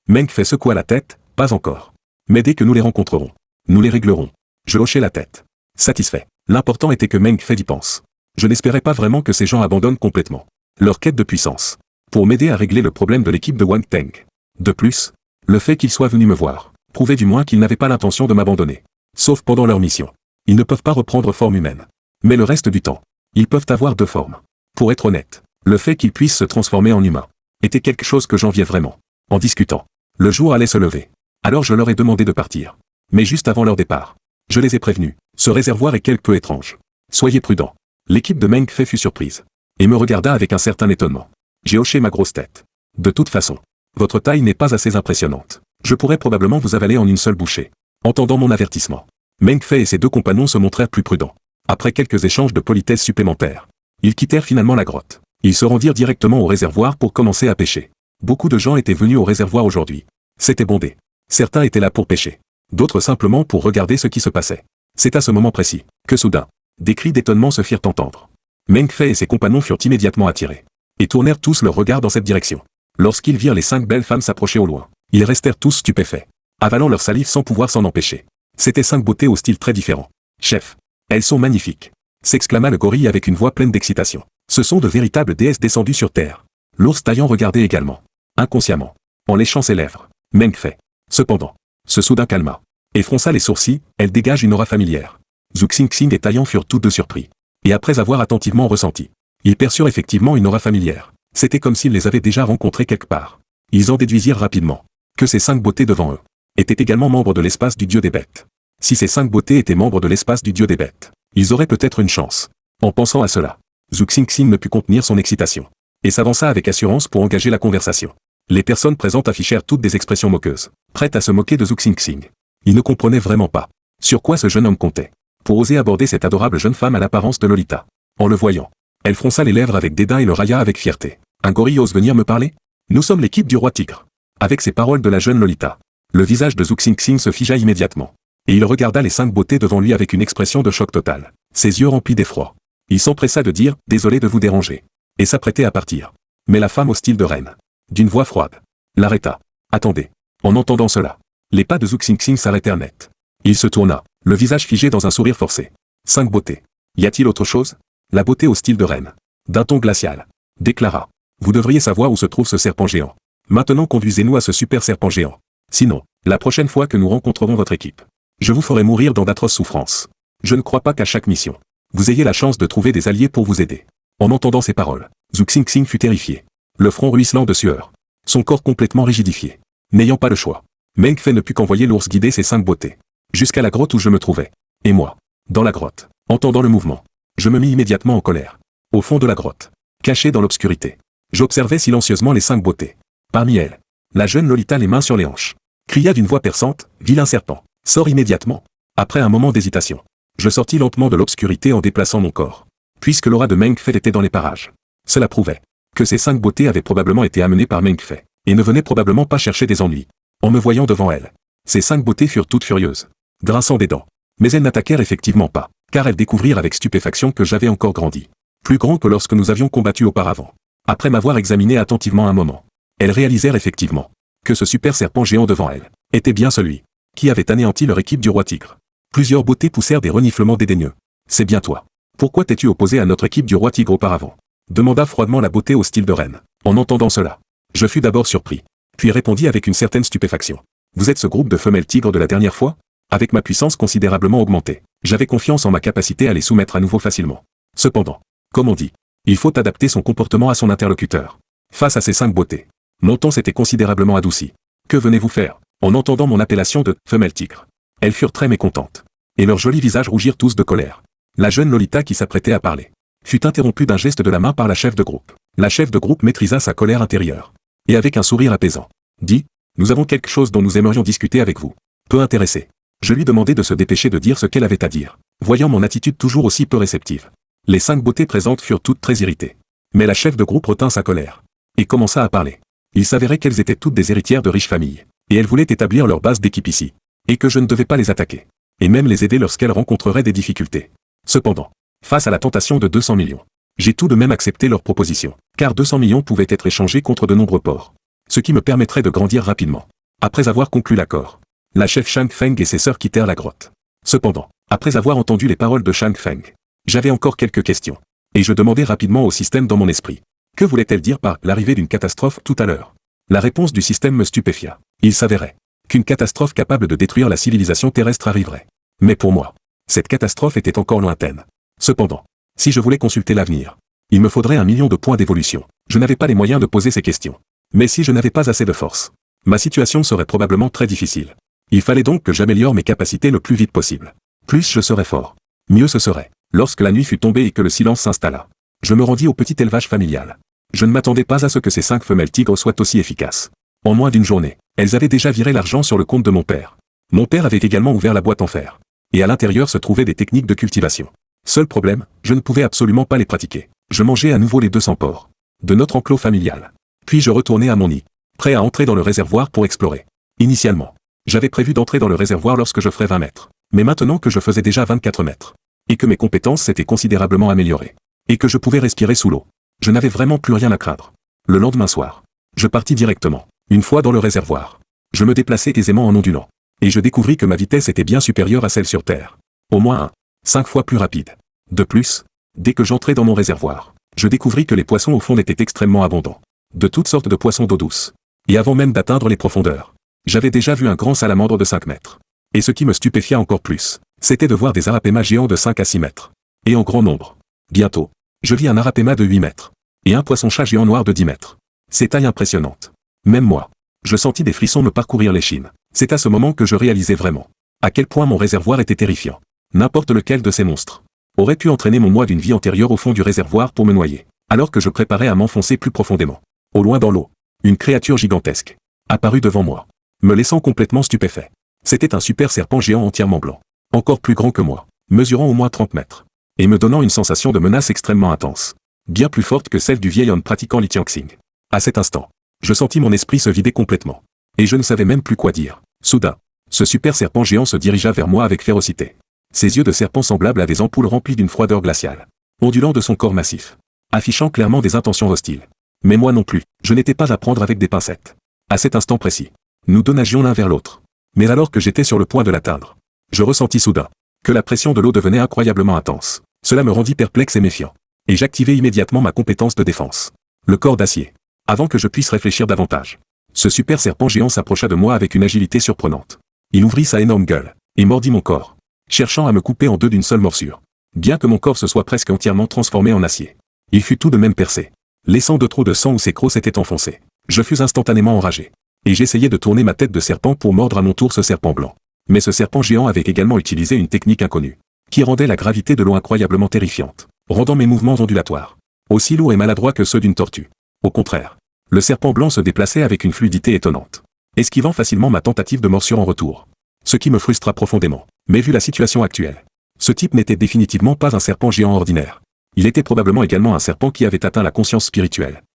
Meng Fei secoua la tête, pas encore. Mais dès que nous les rencontrerons, nous les réglerons. Je hochai la tête. Satisfait. L'important était que Meng Fei y pense. Je n'espérais pas vraiment que ces gens abandonnent complètement leur quête de puissance pour m'aider à régler le problème de l'équipe de Wang Teng. De plus, le fait qu'ils soient venus me voir prouvait du moins qu'ils n'avaient pas l'intention de m'abandonner. Sauf pendant leur mission. Ils ne peuvent pas reprendre forme humaine. Mais le reste du temps, ils peuvent avoir deux formes. Pour être honnête, le fait qu'ils puissent se transformer en humains était quelque chose que j'enviais vraiment. En discutant, le jour allait se lever. Alors je leur ai demandé de partir. Mais juste avant leur départ, je les ai prévenus. Ce réservoir est quelque peu étrange. Soyez prudents. L'équipe de Meng Fei fut surprise et me regarda avec un certain étonnement. J'ai hoché ma grosse tête. De toute façon, votre taille n'est pas assez impressionnante. Je pourrais probablement vous avaler en une seule bouchée. Entendant mon avertissement, Meng Fei et ses deux compagnons se montrèrent plus prudents. Après quelques échanges de politesse supplémentaires, ils quittèrent finalement la grotte. Ils se rendirent directement au réservoir pour commencer à pêcher. Beaucoup de gens étaient venus au réservoir aujourd'hui. C'était bondé. Certains étaient là pour pêcher. D'autres simplement pour regarder ce qui se passait. C'est à ce moment précis que soudain, des cris d'étonnement se firent entendre. Meng Fei et ses compagnons furent immédiatement attirés et tournèrent tous leur regard dans cette direction. Lorsqu'ils virent les 5 belles femmes s'approcher au loin, ils restèrent tous stupéfaits, avalant leur salive sans pouvoir s'en empêcher. C'étaient 5 beautés au style très différent. Chef, elles sont magnifiques, s'exclama le gorille avec une voix pleine d'excitation. Ce sont de véritables déesses descendues sur terre. L'ours taillant regardait également, inconsciemment, en léchant ses lèvres. Meng Fei, cependant, se soudain calma et fronça les sourcils. Elle dégage une aura familière. Zhu Xingxing et Taillant furent tous deux surpris. Et après avoir attentivement ressenti, ils perçurent effectivement une aura familière. C'était comme s'ils les avaient déjà rencontrés quelque part. Ils en déduisirent rapidement que ces 5 beautés devant eux étaient également membres de l'espace du dieu des bêtes. Si ces 5 beautés étaient membres de l'espace du dieu des bêtes, ils auraient peut-être une chance. En pensant à cela, Zhu Xingxing ne put contenir son excitation et s'avança avec assurance pour engager la conversation. Les personnes présentes affichèrent toutes des expressions moqueuses, prêtes à se moquer de Zhu Xingxing. Ils ne comprenaient vraiment pas sur quoi ce jeune homme comptait pour oser aborder cette adorable jeune femme à l'apparence de Lolita. En le voyant, elle fronça les lèvres avec dédain et le railla avec fierté. Un gorille ose venir me parler? Nous sommes l'équipe du roi tigre. Avec ces paroles de la jeune Lolita, le visage de Zhu Xingxing se figea immédiatement. Et il regarda les 5 beautés devant lui avec une expression de choc total, ses yeux remplis d'effroi. Il s'empressa de dire « Désolé de vous déranger » et s'apprêtait à partir. Mais la femme au style de reine, d'une voix froide, l'arrêta. « Attendez. » En entendant cela, les pas de Zhu Xingxing s'arrêtèrent net. Il se tourna, le visage figé dans un sourire forcé. 5 beautés. Y a-t-il autre chose? La beauté au style de reine, d'un ton glacial, déclara. Vous devriez savoir où se trouve ce serpent géant. Maintenant conduisez-nous à ce super serpent géant. Sinon, la prochaine fois que nous rencontrerons votre équipe, je vous ferai mourir dans d'atroces souffrances. Je ne crois pas qu'à chaque mission, vous ayez la chance de trouver des alliés pour vous aider. En entendant ces paroles, Zhu Xingxing fut terrifié. Le front ruisselant de sueur. Son corps complètement rigidifié. N'ayant pas le choix, Meng Fei ne put qu'envoyer l'ours guider ses 5 beautés jusqu'à la grotte où je me trouvais. Et moi, dans la grotte, entendant le mouvement, je me mis immédiatement en colère. Au fond de la grotte, caché dans l'obscurité, j'observais silencieusement les 5 beautés. Parmi elles, la jeune Lolita les mains sur les hanches, cria d'une voix perçante, « Vilain serpent, sors immédiatement !» Après un moment d'hésitation, je sortis lentement de l'obscurité en déplaçant mon corps, puisque l'aura de Meng Fei était dans les parages. Cela prouvait que ces 5 beautés avaient probablement été amenées par Meng Fei, et ne venaient probablement pas chercher des ennuis. En me voyant devant elles, ces 5 beautés furent toutes furieuses, grinçant des dents. Mais elles n'attaquèrent effectivement pas, car elles découvrirent avec stupéfaction que j'avais encore grandi. Plus grand que lorsque nous avions combattu auparavant. Après m'avoir examiné attentivement un moment, elles réalisèrent effectivement que ce super serpent géant devant elles était bien celui qui avait anéanti leur équipe du roi tigre. Plusieurs beautés poussèrent des reniflements dédaigneux. « C'est bien toi. Pourquoi t'es-tu opposé à notre équipe du roi tigre auparavant ?» demanda froidement la beauté au style de reine. En entendant cela, je fus d'abord surpris, puis répondis avec une certaine stupéfaction. « Vous êtes ce groupe de femelles tigres de la dernière fois ?» Avec ma puissance considérablement augmentée, j'avais confiance en ma capacité à les soumettre à nouveau facilement. Cependant, comme on dit, il faut adapter son comportement à son interlocuteur. Face à ces 5 beautés, mon ton s'était considérablement adouci. Que venez-vous faire? En entendant mon appellation de « femelle tigre », elles furent très mécontentes, et leurs jolis visages rougirent tous de colère. La jeune Lolita qui s'apprêtait à parler fut interrompue d'un geste de la main par la chef de groupe. La chef de groupe maîtrisa sa colère intérieure, et avec un sourire apaisant, dit Nous avons quelque chose dont nous aimerions discuter avec vous. Peu intéressé. Je lui demandai de se dépêcher de dire ce qu'elle avait à dire, voyant mon attitude toujours aussi peu réceptive. Les 5 beautés présentes furent toutes très irritées. Mais la chef de groupe retint sa colère. Et commença à parler. Il s'avérait qu'elles étaient toutes des héritières de riches familles. Et elles voulaient établir leur base d'équipe ici. Et que je ne devais pas les attaquer. Et même les aider lorsqu'elles rencontreraient des difficultés. Cependant, face à la tentation de 200 millions, j'ai tout de même accepté leur proposition. Car 200 millions pouvaient être échangés contre de nombreux ports. Ce qui me permettrait de grandir rapidement. Après avoir conclu l'accord, la chef Shang Feng et ses sœurs quittèrent la grotte. Cependant, après avoir entendu les paroles de Shang Feng, j'avais encore quelques questions. Et je demandai rapidement au système dans mon esprit. Que voulait-elle dire par l'arrivée d'une catastrophe tout à l'heure? La réponse du système me stupéfia. Il s'avérait qu'une catastrophe capable de détruire la civilisation terrestre arriverait. Mais pour moi, cette catastrophe était encore lointaine. Cependant, si je voulais consulter l'avenir, il me faudrait 1 million de points d'évolution. Je n'avais pas les moyens de poser ces questions. Mais si je n'avais pas assez de force, ma situation serait probablement très difficile. Il fallait donc que j'améliore mes capacités le plus vite possible. Plus je serais fort, mieux ce serait. Lorsque la nuit fut tombée et que le silence s'installa, je me rendis au petit élevage familial. Je ne m'attendais pas à ce que ces 5 femelles tigres soient aussi efficaces. En moins d'une journée, elles avaient déjà viré l'argent sur le compte de mon père. Mon père avait également ouvert la boîte en fer. Et à l'intérieur se trouvaient des techniques de cultivation. Seul problème, je ne pouvais absolument pas les pratiquer. Je mangeais à nouveau les 200 porcs de notre enclos familial. Puis je retournai à mon nid, prêt à entrer dans le réservoir pour explorer. Initialement, j'avais prévu d'entrer dans le réservoir lorsque je ferais 20 mètres. Mais maintenant que je faisais déjà 24 mètres, et que mes compétences s'étaient considérablement améliorées, et que je pouvais respirer sous l'eau, je n'avais vraiment plus rien à craindre. Le lendemain soir, je partis directement. Une fois dans le réservoir, je me déplaçais aisément en ondulant. Et je découvris que ma vitesse était bien supérieure à celle sur Terre. Au moins 5 fois plus rapide. De plus, dès que j'entrais dans mon réservoir, je découvris que les poissons au fond étaient extrêmement abondants. De toutes sortes de poissons d'eau douce. Et avant même d'atteindre les profondeurs, j'avais déjà vu un grand salamandre de 5 mètres. Et ce qui me stupéfia encore plus, c'était de voir des arapémas géants de 5 à 6 mètres. Et en grand nombre. Bientôt, je vis un arapéma de 8 mètres. Et un poisson-chat géant noir de 10 mètres. Ces tailles impressionnantes. Même moi, je sentis des frissons me parcourir l'échine. C'est à ce moment que je réalisais vraiment à quel point mon réservoir était terrifiant. N'importe lequel de ces monstres aurait pu entraîner mon moi d'une vie antérieure au fond du réservoir pour me noyer, alors que je préparais à m'enfoncer plus profondément. Au loin dans l'eau, une créature gigantesque apparut devant moi, me laissant complètement stupéfait. C'était un super serpent géant entièrement blanc, encore plus grand que moi, mesurant au moins 30 mètres, et me donnant une sensation de menace extrêmement intense, bien plus forte que celle du vieil homme pratiquant l'Itianxing. À cet instant, je sentis mon esprit se vider complètement, et je ne savais même plus quoi dire. Soudain, ce super serpent géant se dirigea vers moi avec férocité. Ses yeux de serpent semblables à des ampoules remplies d'une froideur glaciale, ondulant de son corps massif, affichant clairement des intentions hostiles. Mais moi non plus, je n'étais pas à prendre avec des pincettes. À cet instant précis, nous deux nagions l'un vers l'autre. Mais alors que j'étais sur le point de l'atteindre, je ressentis soudain que la pression de l'eau devenait incroyablement intense. Cela me rendit perplexe et méfiant. Et j'activai immédiatement ma compétence de défense. Le corps d'acier. Avant que je puisse réfléchir davantage, ce super serpent géant s'approcha de moi avec une agilité surprenante. Il ouvrit sa énorme gueule et mordit mon corps, cherchant à me couper en deux d'une seule morsure. Bien que mon corps se soit presque entièrement transformé en acier, il fut tout de même percé, laissant de trop de sang où ses crocs s'étaient enfoncés. Je fus instantanément enragé, et j'essayais de tourner ma tête de serpent pour mordre à mon tour ce serpent blanc. Mais ce serpent géant avait également utilisé une technique inconnue, qui rendait la gravité de l'eau incroyablement terrifiante, rendant mes mouvements ondulatoires aussi lourds et maladroits que ceux d'une tortue. Au contraire, le serpent blanc se déplaçait avec une fluidité étonnante, esquivant facilement ma tentative de morsure en retour. Ce qui me frustra profondément. Mais vu la situation actuelle, ce type n'était définitivement pas un serpent géant ordinaire. Il était probablement également un serpent qui avait atteint la conscience spirituelle.